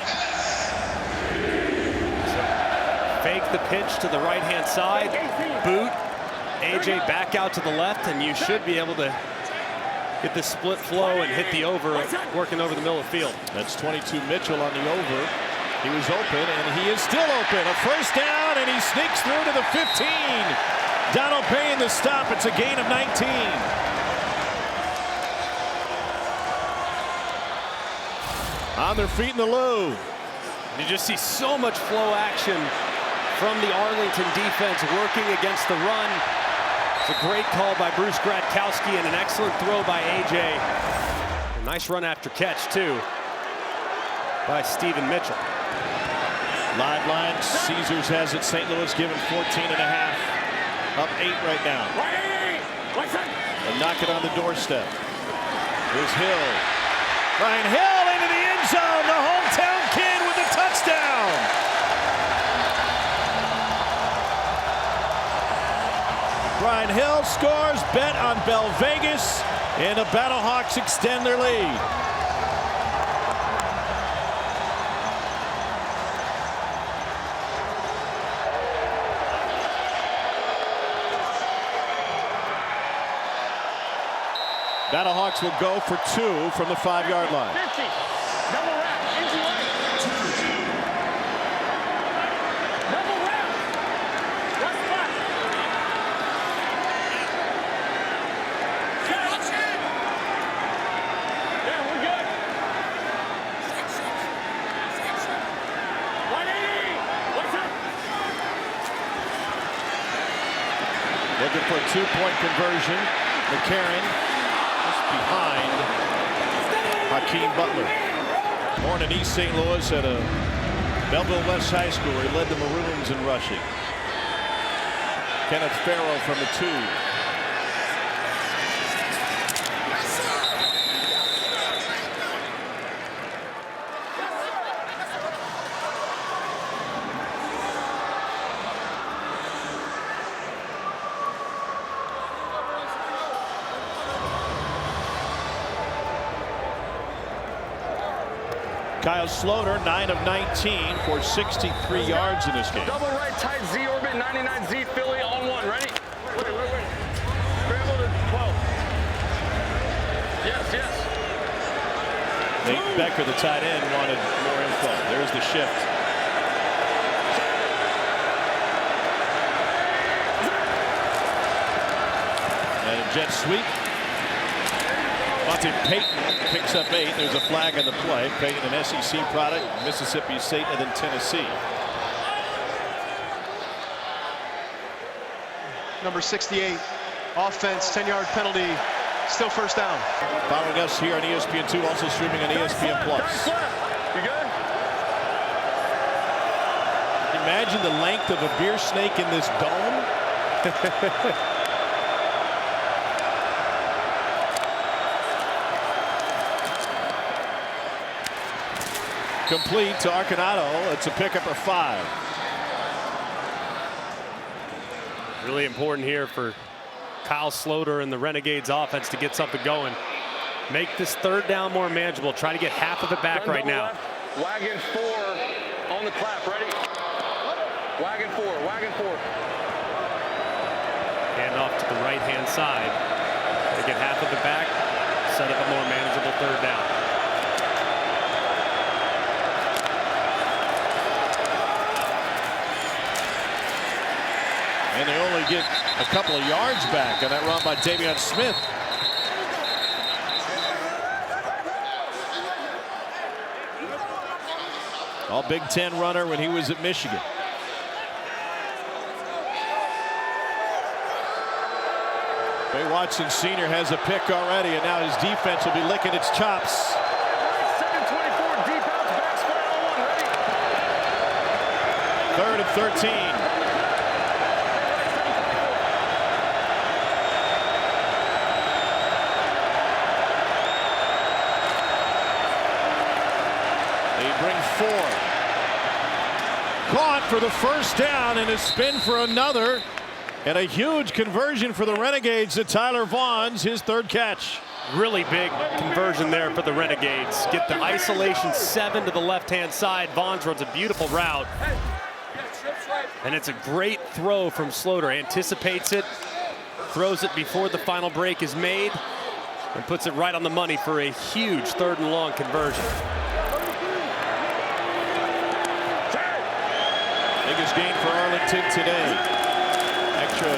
Fake the pitch to the right-hand side. Boot. AJ back out to the left, and you should be able to get the split flow and hit the over, working over the middle of the field. That's 22 Mitchell on the over. He was open, and he is still open. A first down, and he sneaks through to the 15. Donald Payne the stop. It's a gain of 19. On their feet in the low. You just see so much flow action from the Arlington defense working against the run. It's a great call by Bruce Gradkowski and an excellent throw by AJ. A nice run after catch, too, by Stephen Mitchell. Live line, Caesars has it. St. Louis given 14.5. Up 8 right now. And knock it on the doorstep. Here's Hill. Brian Hill into the end zone. The hometown kid with the touchdown. Brian Hill scores. Bet on Bell Vegas. And the Battlehawks extend their lead. Battlehawks will go for 2 from the 5-yard line. 50. Double wrap. Into right. Double wrap. Left flat. Yeah, we're good. 180. What's up? Looking for a 2-point conversion. McCarron behind Hakeem Butler. Born in East St. Louis at a Belleville West High School, where he led the Maroons in rushing. Kenneth Farrow from the 2. Kyle Sloter, 9 of 19 for 63 yards in this game. Double right tight Z orbit, 99Z Philly on 1. Ready? Wait. Scramble to 12. Yes. Nate Becker, the tight end, wanted more info. There's the shift. And a jet sweep. Monte Payton picks up 8. There's a flag on the play. Payton, an SEC product, Mississippi State, and then Tennessee. Number 68, offense, 10-yard penalty, still first down. Following us here on ESPN2, also streaming on ESPN+. You good? Imagine the length of a beer snake in this dome. Complete to Arconado. It's a pickup of 5. Really important here for Kyle Sloter and the Renegades offense to get something going. Make this third down more manageable. Try to get half of it back right now. Left, wagon 4 on the clap. Ready? Wagon 4. Hand off to the right-hand side. They get half of it back. Set up a more manageable third down. And they only get a couple of yards back on that run by Davion Smith. All Big Ten runner when he was at Michigan. Ray Watson Sr. has a pick already, and now his defense will be licking its chops. 7:24 deep outs, back square on 1. Ready? 3rd and 13. Bring 4. Caught for the first down and a spin for another. And a huge conversion for the Renegades to Tyler Vaughn's, his 3rd catch. Really big conversion there for the Renegades. Get the isolation 7 to the left-hand side. Vaughn's runs a beautiful route. And it's a great throw from Sloter. Anticipates it, throws it before the final break is made, and puts it right on the money for a huge 3rd and long conversion. Biggest gain for Arlington today. Extra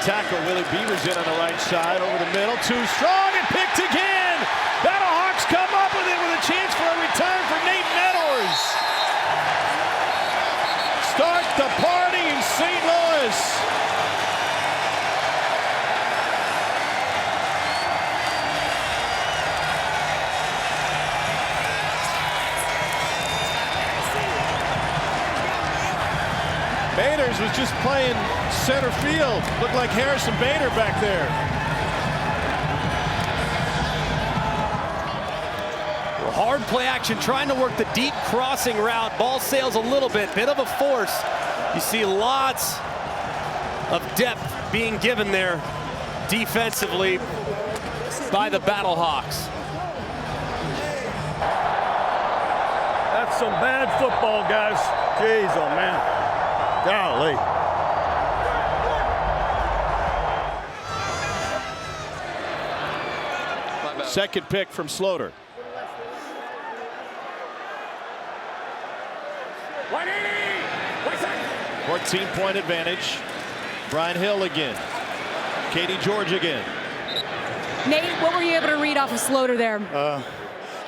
tackle. Willie Beaver's in on the right side, over the middle. Too strong and picked again. Battlehawks come up with it with a chance for a return for Nate Meadors. Start the party in St. Louis. Bader's was just playing center field. Looked like Harrison Bader back there. Hard play action, trying to work the deep crossing route. Ball sails a little bit of a force. You see lots of depth being given there defensively by the Battlehawks. That's some bad football, guys. Jeez, oh man. Golly. Second pick from Sloter. Wait, 14-point advantage. Brian Hill again. Katie George again. Nate, what were you able to read off of Sloter there?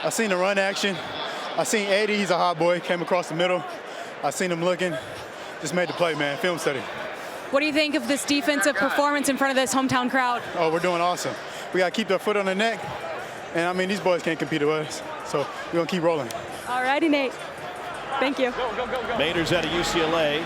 I seen the run action. I seen Eddie, he's a hot boy, came across the middle. I seen him looking. Just made the play, man. Film study. What do you think of this defensive performance in front of this hometown crowd? Oh, we're doing awesome. We got to keep their foot on their neck. And, I mean, these boys can't compete with us. So we're going to keep rolling. All righty, Nate. Thank you. Maynard's out of UCLA.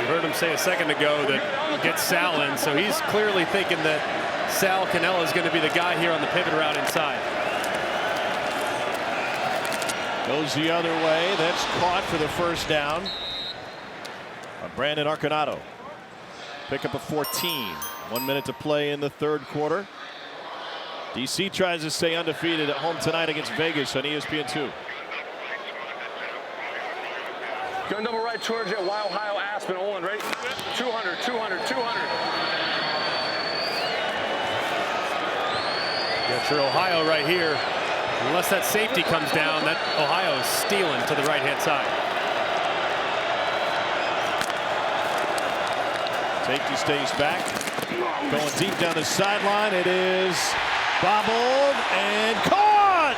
You heard him say a second ago that gets Sal in, so he's clearly thinking that Sal Cannella is going to be the guy here on the pivot route inside. Goes the other way. That's caught for the first down. Brandon Arconato. Pick up a 14. 1 minute to play in the third quarter. DC tries to stay undefeated at home tonight against Vegas on ESPN2. Gun double right, 200 jet, Wild Ohio, Aspen, Olin, ready? 200, 200, 200. Got your Ohio right here. Unless that safety comes down, that Ohio is stealing to the right-hand side. Safety stays back. Going deep down the sideline. It is bobbled and caught!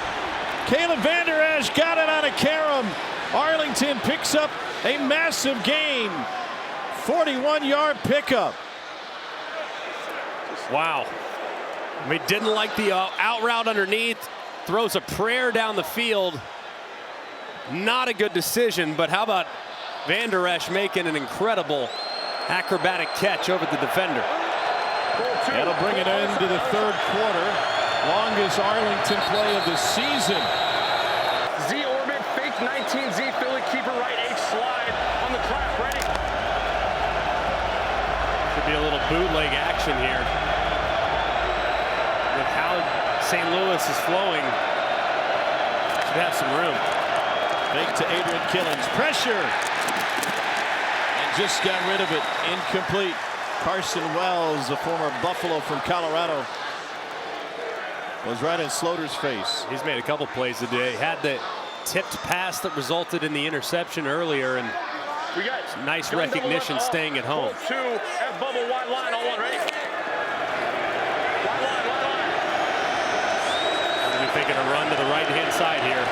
Caleb Van Der Esch got it on a carom. Arlington picks up a massive gain. 41-yard pickup. Wow. I mean, didn't like the out route underneath. Throws a prayer down the field. Not a good decision, but how about Van Der Esch making an incredible acrobatic catch over the defender. That'll bring it into the third quarter. Longest Arlington play of the season. Z orbit, fake 19Z, Philly keeper right, H slide on the clap, ready? Could be a little bootleg action here. With how St. Louis is flowing, should have some room. Fake to Adrian Killens. Pressure. Just got rid of it. Incomplete. Carson Wells, the former Buffalo from Colorado, was right in Sloter's face. He's made a couple plays today. Had the tipped pass that resulted in the interception earlier, and we got nice recognition staying at home. 2 F bubble wide line on one, ready? Wide line, wide line. They're thinking a run to the right-hand side here.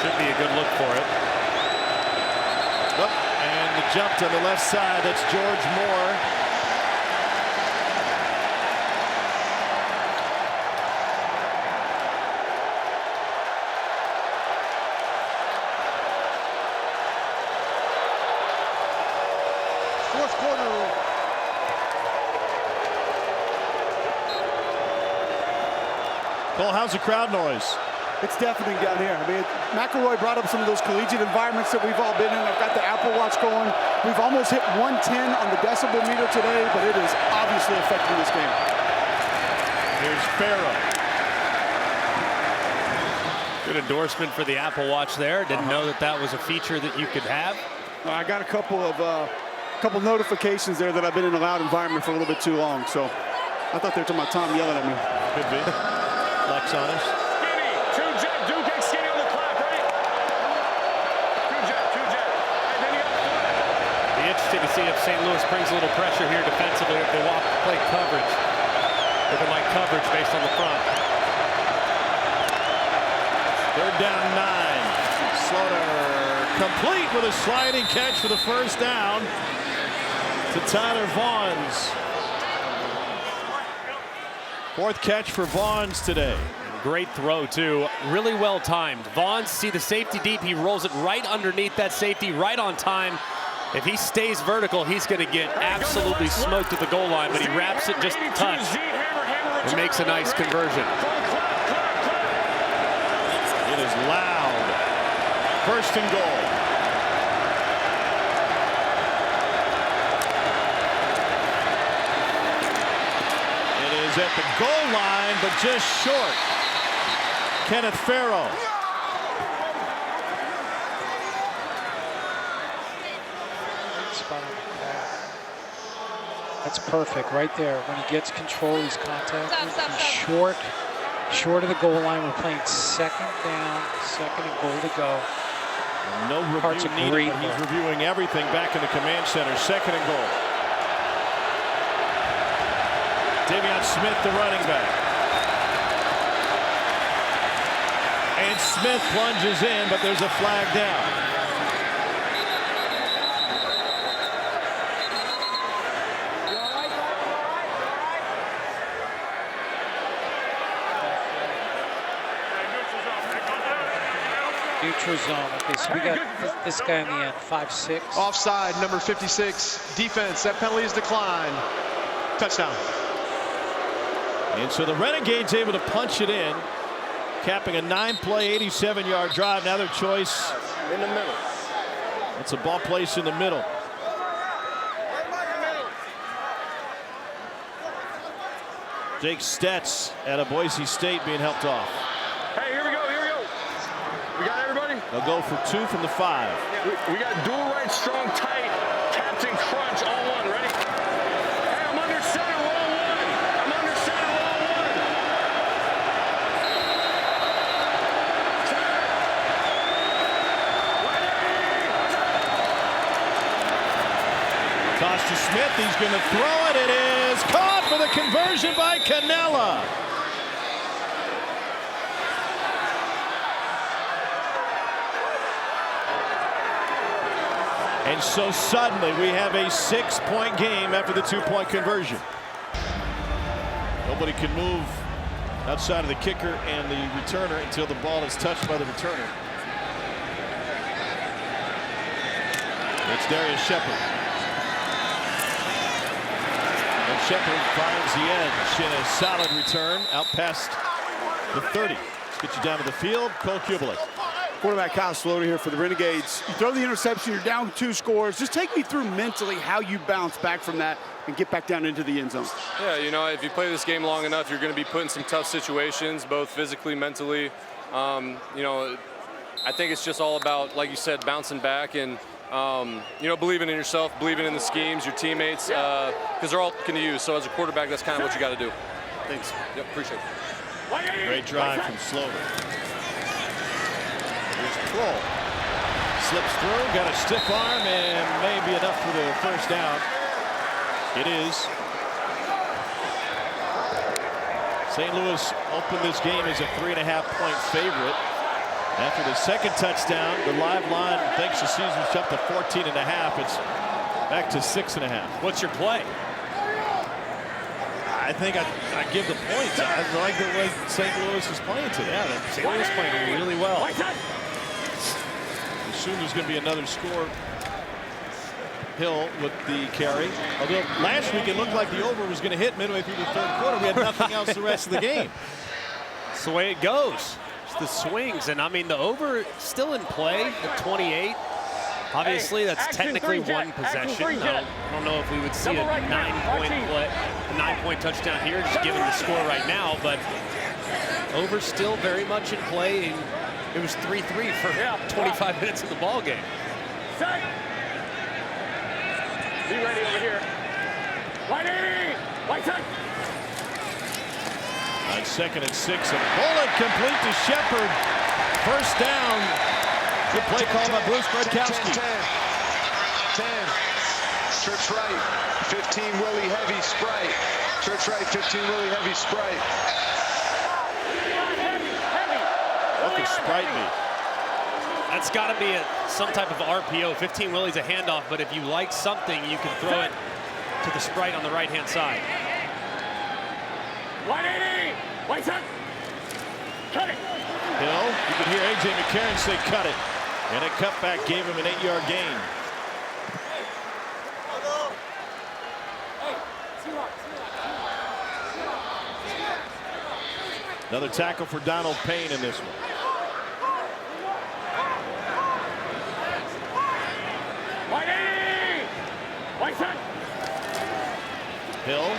Should be a good look for it. And the jump to the left side. That's George Moore. Fourth quarter. Cole, how's the crowd noise? It's deafening down here. I mean, McElroy brought up some of those collegiate environments that we've all been in. I've got the Apple Watch going. We've almost hit 110 on the decibel meter today, but it is obviously affecting this game. Here's Farrow. Good endorsement for the Apple Watch there. Didn't know that that was a feature that you could have. I got a couple notifications there that I've been in a loud environment for a little bit too long, so I thought they were talking about Tom yelling at me. Could be. Flex on us. Interesting to see if St. Louis brings a little pressure here defensively if they play coverage. Looking like coverage based on the front. Third down 9. Slaughter complete with a sliding catch for the first down to Tyler Vaughns. Fourth catch for Vaughns today. Great throw, too. Really well timed. Vaughns, see the safety deep. He rolls it right underneath that safety, right on time. If he stays vertical, he's going to get absolutely smoked at the goal line, but he wraps it just a touch and makes a nice conversion. It is loud. First and goal. It is at the goal line, but just short. Kenneth Farrow. That's perfect right there. When he gets control, he's contacted. He's short of the goal line. We're playing second down, second and goal to go. No review needed, but he's reviewing everything back in the command center. Second and goal. Davion Smith, the running back. And Smith plunges in, but there's a flag down. neutral zone. Okay, so we got this guy in the end, 5'6". Offside, number 56. Defense, that penalty is declined. Touchdown. And so the Renegades able to punch it in, capping a 9-play, 87-yard drive. Now their choice In the middle. It's a ball placed in the middle. Jake Stetz out of Boise State being helped off. Hey, here we go, here we go. We got everybody? They'll go for 2 from the 5. We got dual right, strong, tight, captain crunch, all one. Ready? Hey, I'm under center, roll one. I'm under center, roll one. Toss to Smith. He's going to throw it. It is caught for the conversion by Canella. And so suddenly we have a 6-point game after the 2-point conversion. Nobody can move outside of the kicker and the returner until the ball is touched by the returner. It's Darius Shepard. And Shepard finds the edge in a solid return out past the 30. Let's get you down to the field. Cole Kubelik. Quarterback Kyle Sloter here for the Renegades. You throw the interception, you're down 2 scores. Just take me through mentally how you bounce back from that and get back down into the end zone. Yeah, you know, if you play this game long enough, you're going to be put in some tough situations, both physically, mentally. You know, I think it's just all about, like you said, bouncing back and, you know, believing in yourself, believing in the schemes, your teammates, because they're all looking to you. So as a quarterback, that's kind of what you got to do. Thanks. Yep, appreciate it. Great drive from Sloter. Here's Kroll. Slips through, got a stiff arm, and maybe enough for the first down. It is. St. Louis opened this game as a 3.5-point favorite. After the second touchdown, the live line, thanks to Caesars, jumped to 14.5. It's back to 6.5. What's your play? I think I give the points. I like the way St. Louis is playing today. Yeah, St. Louis playing really well. Assume there's going to be another score. Hill with the carry. Although last week it looked like the over was going to hit midway through the third quarter. We had nothing else the rest of the game. That's the way it goes. It's the swings. And I mean, the over still in play at 28. Obviously, that's technically one possession. I don't know if we would see a 9-point touchdown here, just given the score right now. But over still very much in play. And it was 3-3 for 25 minutes of the ball game. Set. Be ready over here. Whitey! White side. On 2nd and 6, a bullet complete to Shepard. First down. Good play call by Bruce Gradkowski. 10. Trips right. 15 Willie Heavy Sprite. Trips right. 15 Willie Heavy Sprite. What could Sprite be? That's got to be some type of RPO. 15 Willie's a handoff, but if you like something, you can throw it to the Sprite on the right-hand side. 180! White side. Cut it. Hill, you could hear A.J. McCarron say cut it. And a cutback gave him an 8-yard gain. Another tackle for Donald Payne in this one. White side. Hill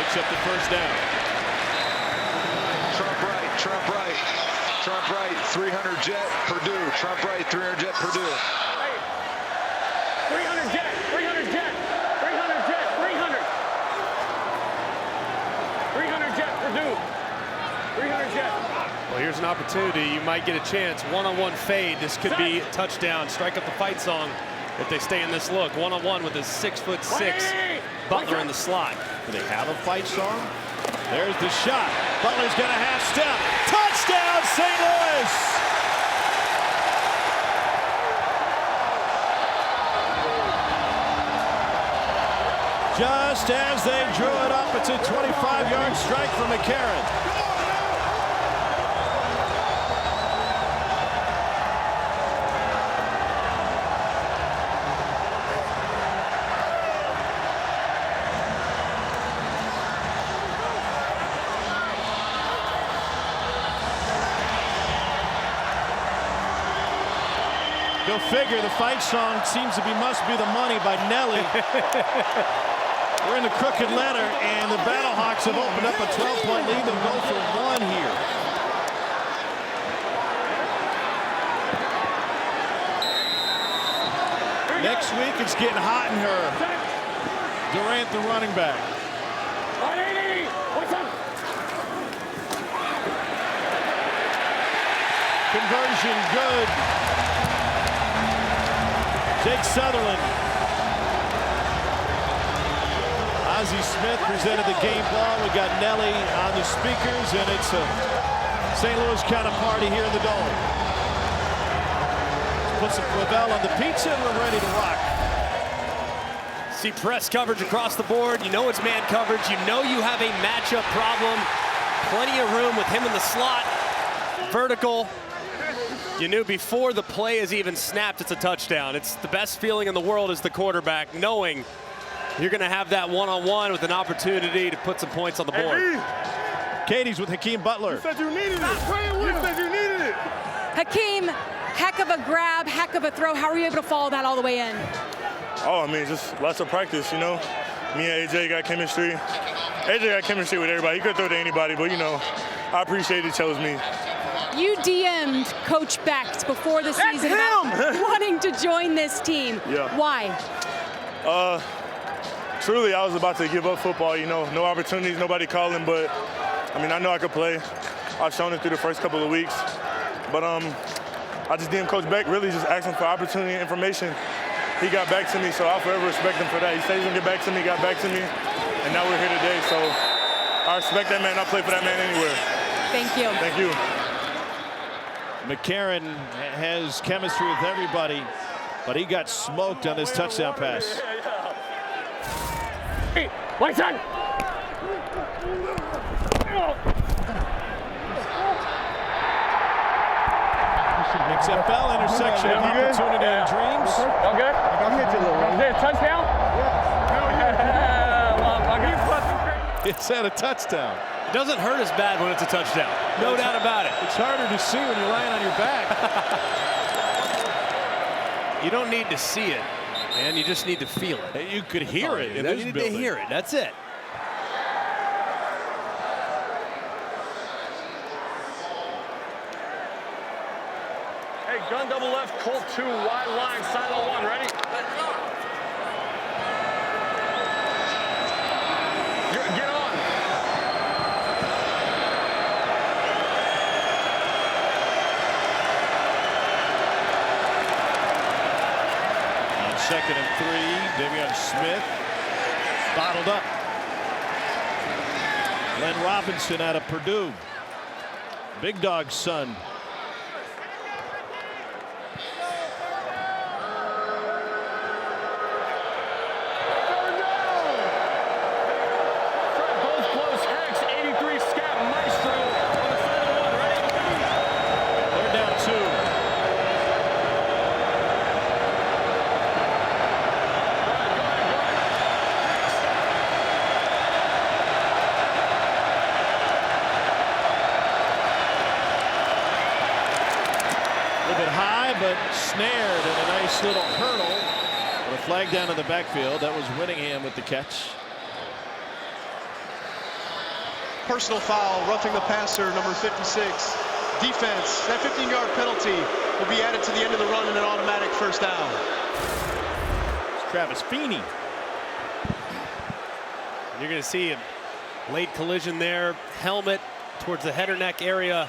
picks up the first down. Trump right. Trump right. Trump right. 300 jet. Purdue. Trump right. 300 jet. Purdue. 300 jet. 300 jet. 300 jet. 300. 300 jet. Purdue. 300 jet. Well, here's an opportunity. You might get a chance. One-on-one fade. This could be a touchdown. Strike up the fight song if they stay in this look. One-on-one with a 6'6" Butler in the slot. Do they have a fight song? There's the shot. Butler's got a half step. Touchdown, St. Louis! Just as they drew it up, it's a 25-yard strike for McCarron. Go figure, the fight song seems to be Must Be the Money by Nelly. We're in the crooked letter, and the Battlehawks have opened up a 12-point lead. They'll go for one here. Next week, it's getting hot in her. Durant, the running back. Conversion good. Jake Sutherland. Ozzie Smith presented the game ball. We got Nelly on the speakers, and it's a St. Louis kind of party here in the Dome. Put some Clavel on the pizza, and we're ready to rock. See press coverage across the board. You know it's man coverage. You know you have a matchup problem. Plenty of room with him in the slot. Vertical. You knew before the play is even snapped, it's a touchdown. It's the best feeling in the world as the quarterback, knowing you're going to have that one-on-one with an opportunity to put some points on the board. Katie's with Hakeem Butler. You said you needed it. You said you needed it. Hakeem, heck of a grab, heck of a throw. How were you able to follow that all the way in? Oh, I mean, just lots of practice, you know. Me and AJ got chemistry. AJ got chemistry with everybody. He could throw to anybody, but, you know, I appreciate he chose me. You DM'd Coach Becht before the season about wanting to join this team. Yeah. Why? Truly, I was about to give up football, you know. No opportunities, nobody calling, but, I mean, I know I could play. I've shown it through the first couple of weeks. But I just DM'd Coach Becht, really just asking for opportunity and information. He got back to me, so I'll forever respect him for that. He said he's going to get back to me, got back to me, and now we're here today. So I respect that man. I'll play for that man anywhere. Thank you. Thank you. McCarron has chemistry with everybody, but he got smoked on his touchdown pass. Hey, my son! XFL intersection of opportunity and dreams. All good? I'll hit you a little. Is it a touchdown? Yeah. It's at a touchdown. It doesn't hurt as bad when it's a touchdown. No doubt about it. It's harder to see when you're lying on your back. You don't need to see it, man. You just need to feel it. You could hear it in this building. building. You need to hear it. That's it. Hey, gun double left, Colt 2, wide line, silo 1, ready? Get on. On 2nd and 3, Davion Smith bottled up. Glenn Robinson out of Purdue. Big Dog's son. But snared in a nice little hurdle. But a flag down in the backfield. That was Winningham with the catch. Personal foul, roughing the passer, number 56. Defense, that 15-yard penalty will be added to the end of the run and an automatic first down. It's Travis Feeney. You're going to see a late collision there. Helmet towards the head or neck area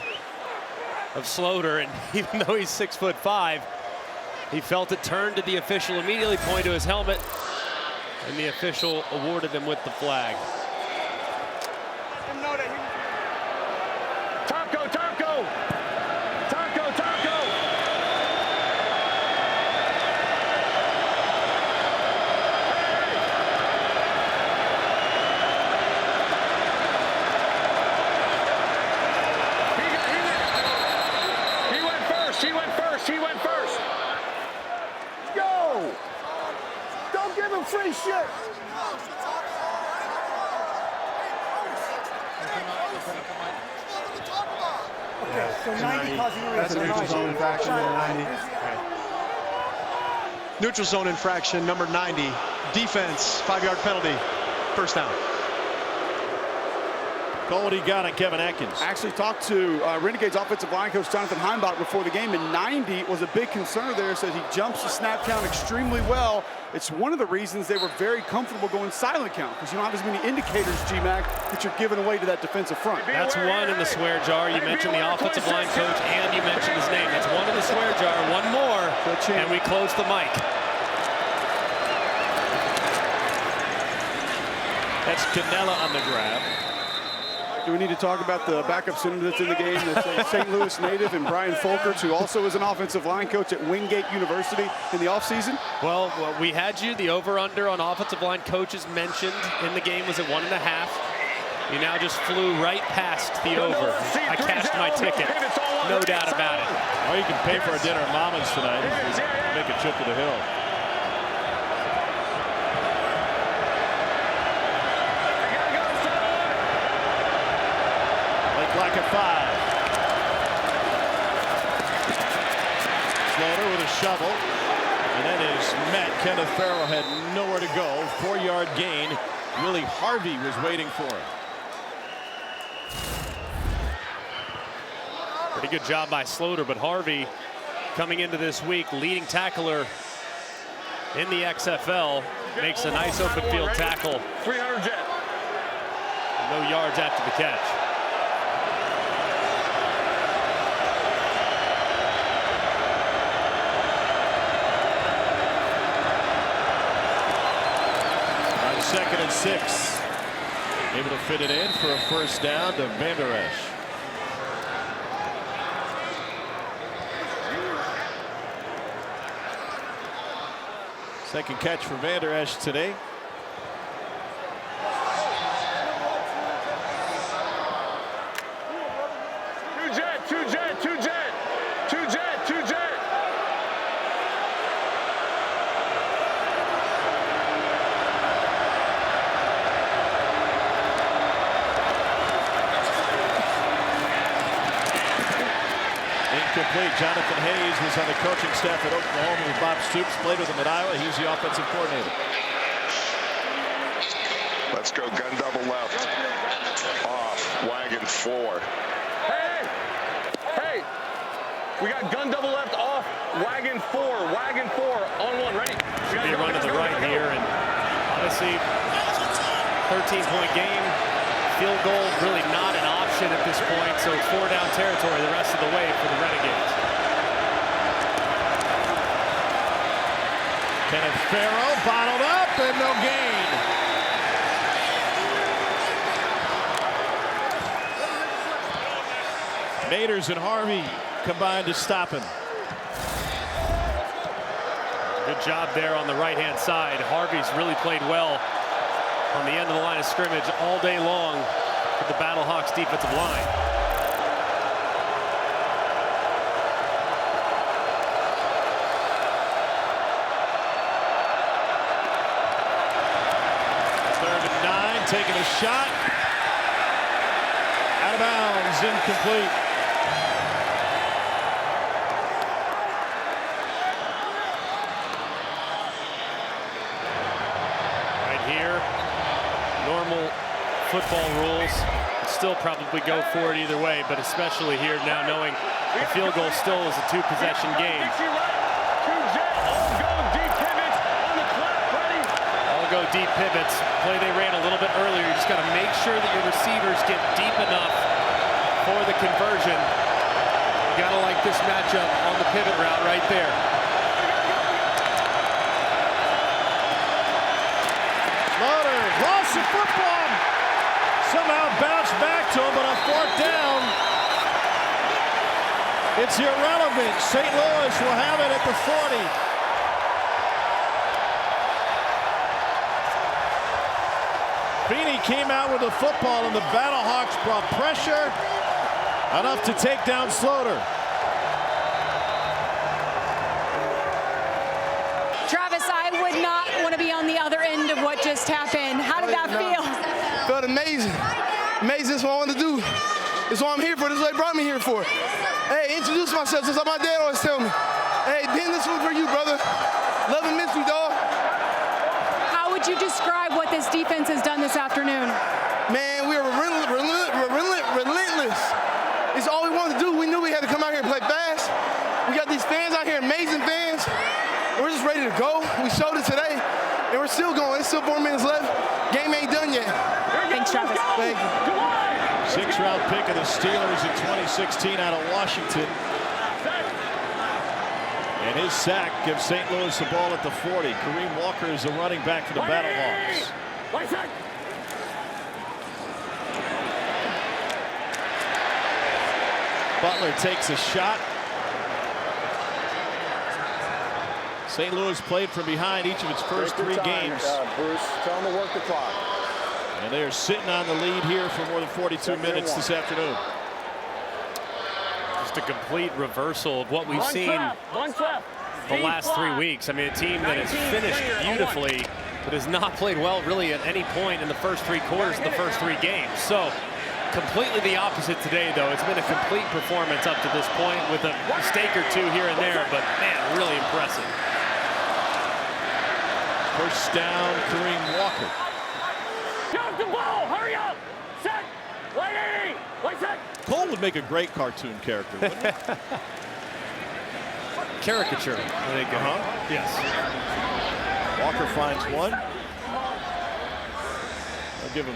of Sloter, and even though he's 6'5", he felt it, turned to the official, immediately pointed to his helmet, and the official awarded him with the flag. Taco, taco! Taco, taco! He went first. Go! Don't give him free shit. Okay, so 90 causing a reason. That's an neutral zone infraction in 90. Neutral zone infraction, number 90. Defense, 5-yard penalty. First down. Goldie got it, Kevin Atkins. I actually talked to Renegades offensive line coach Jonathan Heimbach before the game, and 90 was a big concern there. Says he jumps the snap count extremely well. It's one of the reasons they were very comfortable going silent count, because you don't have as many indicators, G-Mac, that you're giving away to that defensive front. That's one in the swear jar. You mentioned the offensive line coach, and you mentioned his name. That's one in the swear jar. One more, and we close the mic. That's Canella on the grab. Do we need to talk about the backup center that's in the game? That's a St. Louis native, and Brian Folkers, who also is an offensive line coach at Wingate University in the offseason? Well, we had you. The over-under on offensive line coaches mentioned in the game was at 1.5. You now just flew right past the over. I cashed my ticket. No doubt about it. Or you can pay for a dinner at Mama's tonight and make a trip to the Hill. Like a 5. Slaughter with a shovel, and then is met. Kenneth Farrell had nowhere to go. 4-yard gain. Willie Harvey was waiting for him. Pretty good job by Slaughter, but Harvey coming into this week, leading tackler in the XFL, makes a nice open field tackle. 300 jet. No yards after the catch. Second and 6. Able to fit it in for a first down to Van Der Esch. Second catch for Van Der Esch today. Two jet, two jet, two jet, two jet, two jet. Incomplete. Jonathan Hayes was on the coaching staff at Oklahoma with Bob Stoops, played with him at Iowa. He's the offensive coordinator. Let's go gun double left. Off. Wagon 4. Hey! Hey! We got gun double left off. Wagon 4. Wagon 4 on 1. Ready? Should be a run to the right here, and honestly, 13-point game. Field goal really not an option at this point, so it's 4-down territory the rest of the way for the Renegades. Kenneth Farrell bottled up and no gain. Maters and Harvey combined to stop him. Good job there on the right-hand side. Harvey's really played well on the end of the line of scrimmage all day long with the Battlehawks defensive line. Third and 9, taking a shot. Out of bounds, incomplete. Normal football rules still probably go for it either way, but especially here now knowing the field goal still is a 2-possession game. All go deep pivots. Play they ran a little bit earlier. You just got to make sure that your receivers get deep enough for the conversion. You got to like this matchup on the pivot route right there. Lost the football. Somehow bounced back to him, but on 4th down, it's irrelevant. St. Louis will have it at the 40. Feeney came out with the football, and the Battlehawks brought pressure enough to take down Slaughter. Travis, I would not want to be on the other end of what just happened. How did that feel? Felt amazing. Amazing. That's what I wanted to do. That's what I'm here for. That's what they brought me here for. Hey, introduce myself. That's what my dad always tell me. Hey, Hey, Ben, this one's for you, brother. Love and miss you, dog. How would you describe what this defense has done this afternoon? Man, we were relentless. It's all we wanted to do. We knew we had to come out here and play fast. We got these fans out here, amazing fans. We're just ready to go. We showed it today, and we're still going. There's still 4 minutes left. Game ain't done yet. Thanks, Travis. Thank you. 6th-round pick of the Steelers in 2016 out of Washington. And his sack gives St. Louis the ball at the 40. Kareem Walker is the running back for the Battlehawks. Butler takes a shot. St. Louis played from behind each of its first 3 games. Bruce, tell them to work the clock. And they are sitting on the lead here for more than 42 minutes this afternoon. Just a complete reversal of what we've seen the last 3 weeks. I mean, a team that has finished beautifully, but has not played well really at any point in the first 3 quarters of the first 3 games. So completely the opposite today, though. It's been a complete performance up to this point with a mistake or 2 here and there, but man, really impressive. First down, Kareem Walker. Jump the ball, hurry up! Set! 180! Wait, set! Cole would make a great cartoon character, wouldn't he? Caricature, I think. Yes. Walker finds one. I'll give him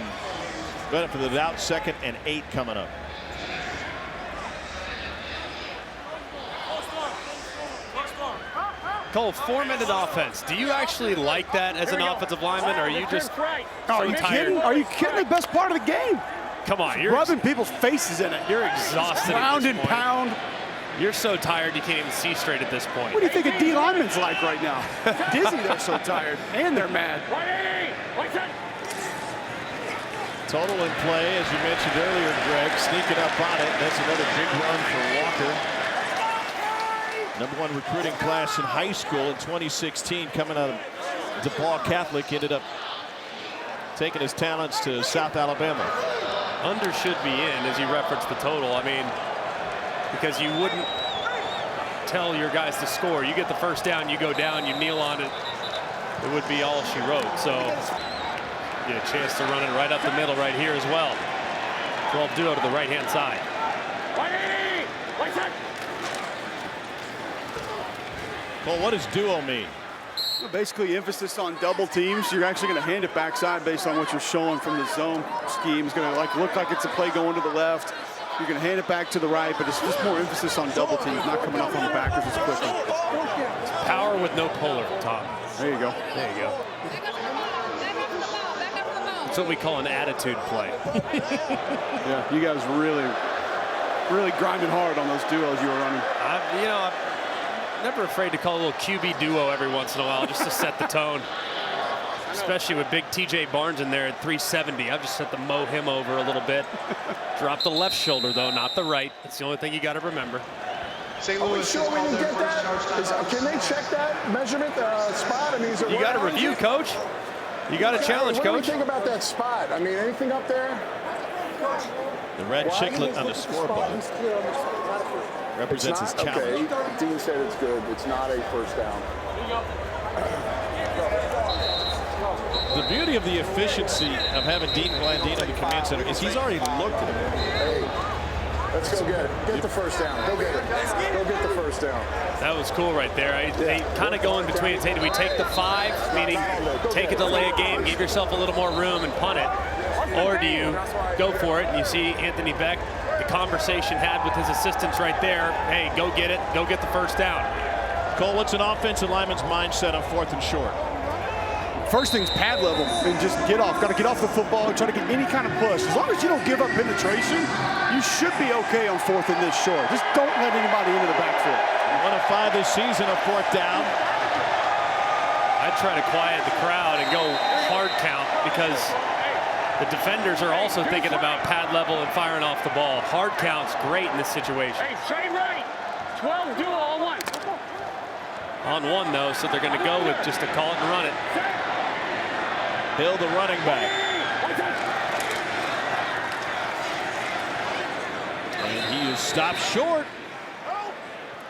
benefit of the doubt. 2nd and 8 coming up. Cole, 4-minute offense. Do you actually like that as an offensive lineman, or are you just Are you kidding? Are you kidding? The best part of the game. Come on, you're rubbing people's faces in it. You're exhausted. Round and pound. You're so tired you can't even see straight at this point. What do you think a D lineman's like right now? Dizzy, they're so tired, and they're mad. Total in play, as you mentioned earlier, Greg, sneaking up on it. That's another big run for Walker. #1 recruiting class in high school in 2016, coming out of DePaul Catholic, ended up taking his talents to South Alabama. Under should be in, as you referenced the total. I mean, because you wouldn't tell your guys to score. You get the first down, you go down, you kneel on it. It would be all she wrote. So get a chance to run it right up the middle right here as well. 12 duo to the right-hand side. Well, what does duo mean? Basically, emphasis on double teams. You're actually going to hand it backside based on what you're showing from the zone scheme. It's going to look like it's a play going to the left. You're going to hand it back to the right, but it's just more emphasis on double teams, not coming up on the backers as quickly. It's power with no puller, Tom. There you go. There you go. That's what we call an attitude play. Yeah, you guys really grinding hard on those duos you were running. I'm never afraid to call a little QB duo every once in a while just to set the tone. Especially with big TJ Barnes in there at 370. I've just set to mow him over a little bit. Drop the left shoulder, though, not the right. That's the only thing you got to remember. St. Louis is Sure we can get that? Can they check that measurement spot? I mean, is it you got to review, Coach. You got to challenge, Coach. What do you think Coach. about that spot? I mean, anything up there? The red chiclet on the scoreboard represents his challenge. Okay, Dean said it's good. It's not a first down. The beauty of the efficiency of having Dean Blandine at the command center is he's already looked at it. Hey, let's go get it. Get the first down. Go get it. Go get the first down. That was cool right there. They kind of go in between. Say, do we take the 5, meaning take a delay a game, give yourself a little more room and punt it? Or do you go for it? And you see Anthony Beck, the conversation had with his assistants right there. Hey, go get it. Go get the first down. Cole, what's an offensive lineman's mindset on 4th and short? First thing's pad level and just get off. Got to get off the football and try to get any kind of push. As long as you don't give up penetration, you should be okay on 4th and this short. Just don't let anybody into the backfield. 1 of 5 this season, a 4th down. I'd try to quiet the crowd and go hard count because the defenders are also thinking about pad level and firing off the ball. Hard count's great in this situation. Hey, straight right. 12 duo on 1. On 1, though, so they're going to go with just to call it and run it. Hill, the running back. And he is stopped short.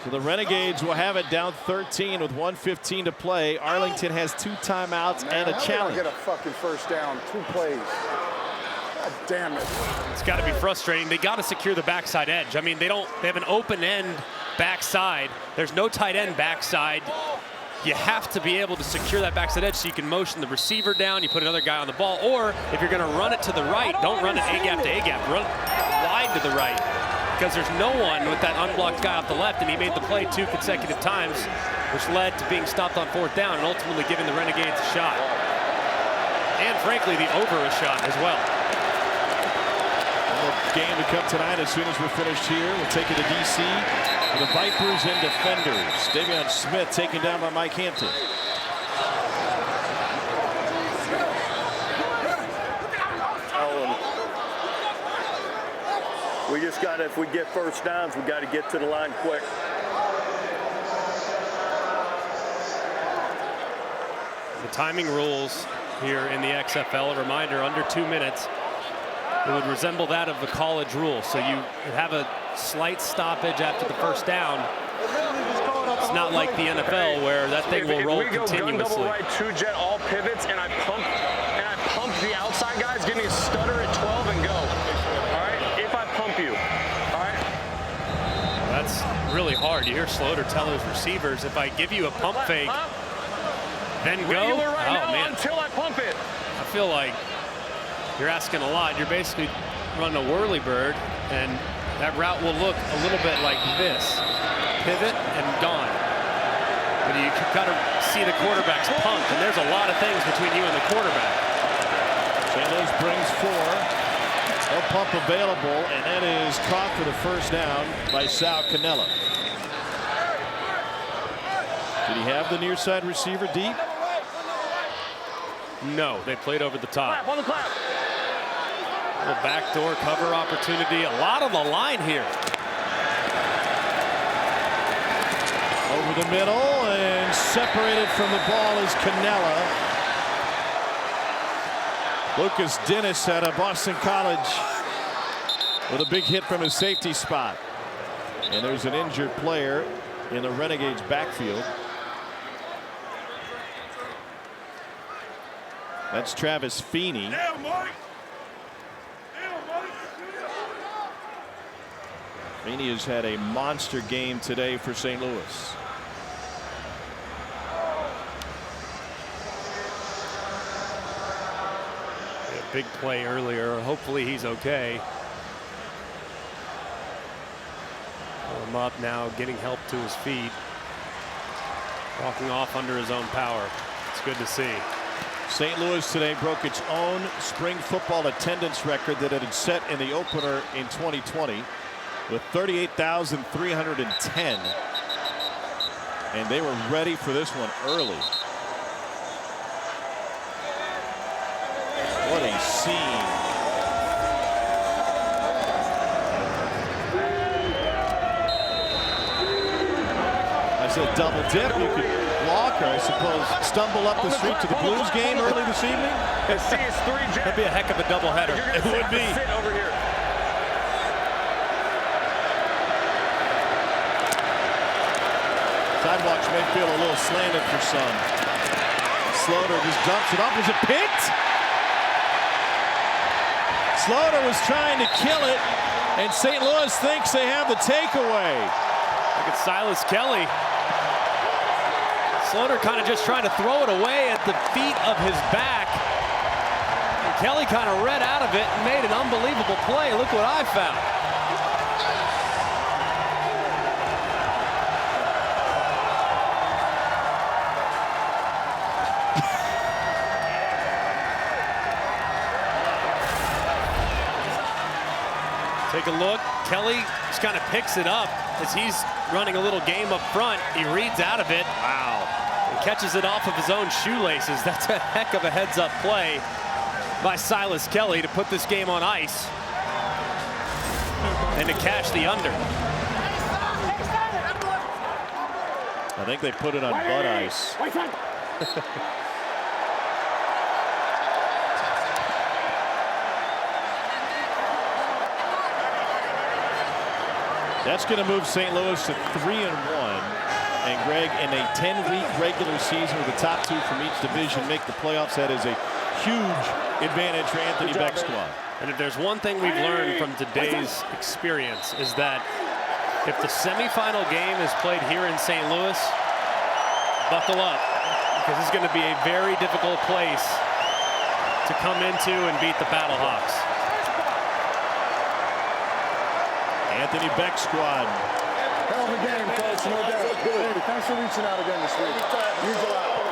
So the Renegades will have it down 13 with 1:15 to play. Arlington has 2 timeouts and a challenge. Get a fucking first down, 2 plays. God damn it. It's got to be frustrating. They got to secure the backside edge. I mean, they have an open end backside. There's no tight end backside. You have to be able to secure that backside edge so you can motion the receiver down, you put another guy on the ball, or if you're going to run it to the right, don't run it A-gap to A-gap, run wide to the right, because there's no one with that unblocked guy off the left, and he made the play 2 consecutive times, which led to being stopped on 4th down and ultimately giving the Renegades a shot. And frankly, the over a shot as well. Game to come tonight as soon as we're finished here. We'll take it to D.C. for the Vipers and Defenders. Davion Smith taken down by Mike Hampton. We just got to, if we get first downs, we got to get to the line quick. The timing rules here in the XFL, a reminder, under 2 minutes. It would resemble that of the college rule. So you have a slight stoppage after the first down. It's not like the NFL where that thing will roll continuously. Gun double right, 2-jet, all pivots, and I pump the outside guys, give me a stutter at 12 and go. All right, if I pump you, all right. That's really hard. You hear Slaughter tell his receivers, if I give you a pump fake, then go. Right now, man. Until I pump it. I feel like you're asking a lot. You're basically running a whirly bird, and that route will look a little bit like this. Pivot and gone. But you got to see the quarterback's pump, and there's a lot of things between you and the quarterback. St. Louis brings 4. No pump available, and that is caught for the first down by Sal Cannella. Did he have the near side receiver deep? No, they played over the top. Clap on the clap. A little backdoor cover opportunity. A lot on the line here. Over the middle, and separated from the ball is Cannella. Lucas Dennis out of Boston College with a big hit from his safety spot. And there's an injured player in the Renegades backfield. That's Travis Feeney. Feeney has had a monster game today for St. Louis. A big play earlier. Hopefully he's okay. Pull him up now, getting help to his feet. Walking off under his own power. It's good to see. St. Louis today broke its own spring football attendance record that it had set in the opener in 2020 with 38,310. And they were ready for this one early. What a scene. I said double dip. You could walk, or I suppose stumble up the street to the Blues game early this evening. That'd be a heck of a doubleheader. It would be. Sit over here. Sidewalks may feel a little slanted for some. Slaughter just dumps it off. Was it picked? Slaughter was trying to kill it, and St. Louis thinks they have the takeaway. Look at Silas Kelly. Slaughter kind of just trying to throw it away at the feet of his back. And Kelly kind of read out of it and made an unbelievable play. Look what I found. Take a look. Kelly just kind of picks it up as he's running a little game up front. He reads out of it. Wow. And catches it off of his own shoelaces. That's a heck of a heads-up play by Silas Kelly to put this game on ice and to cash the under. I think they put it on Bud Ice. That's going to move St. Louis to 3-1. And Greg, in a 10-week regular season with the top 2 from each division make the playoffs, that is a huge advantage for Anthony Beck's squad. And if there's one thing we've learned from today's experience is that if the semifinal game is played here in St. Louis, buckle up, because it's going to be a very difficult place to come into and beat the Battlehawks. Anthony Beck's squad. Hell of a game, coach, no doubt. Hey, thanks for reaching out again this week. Means a lot.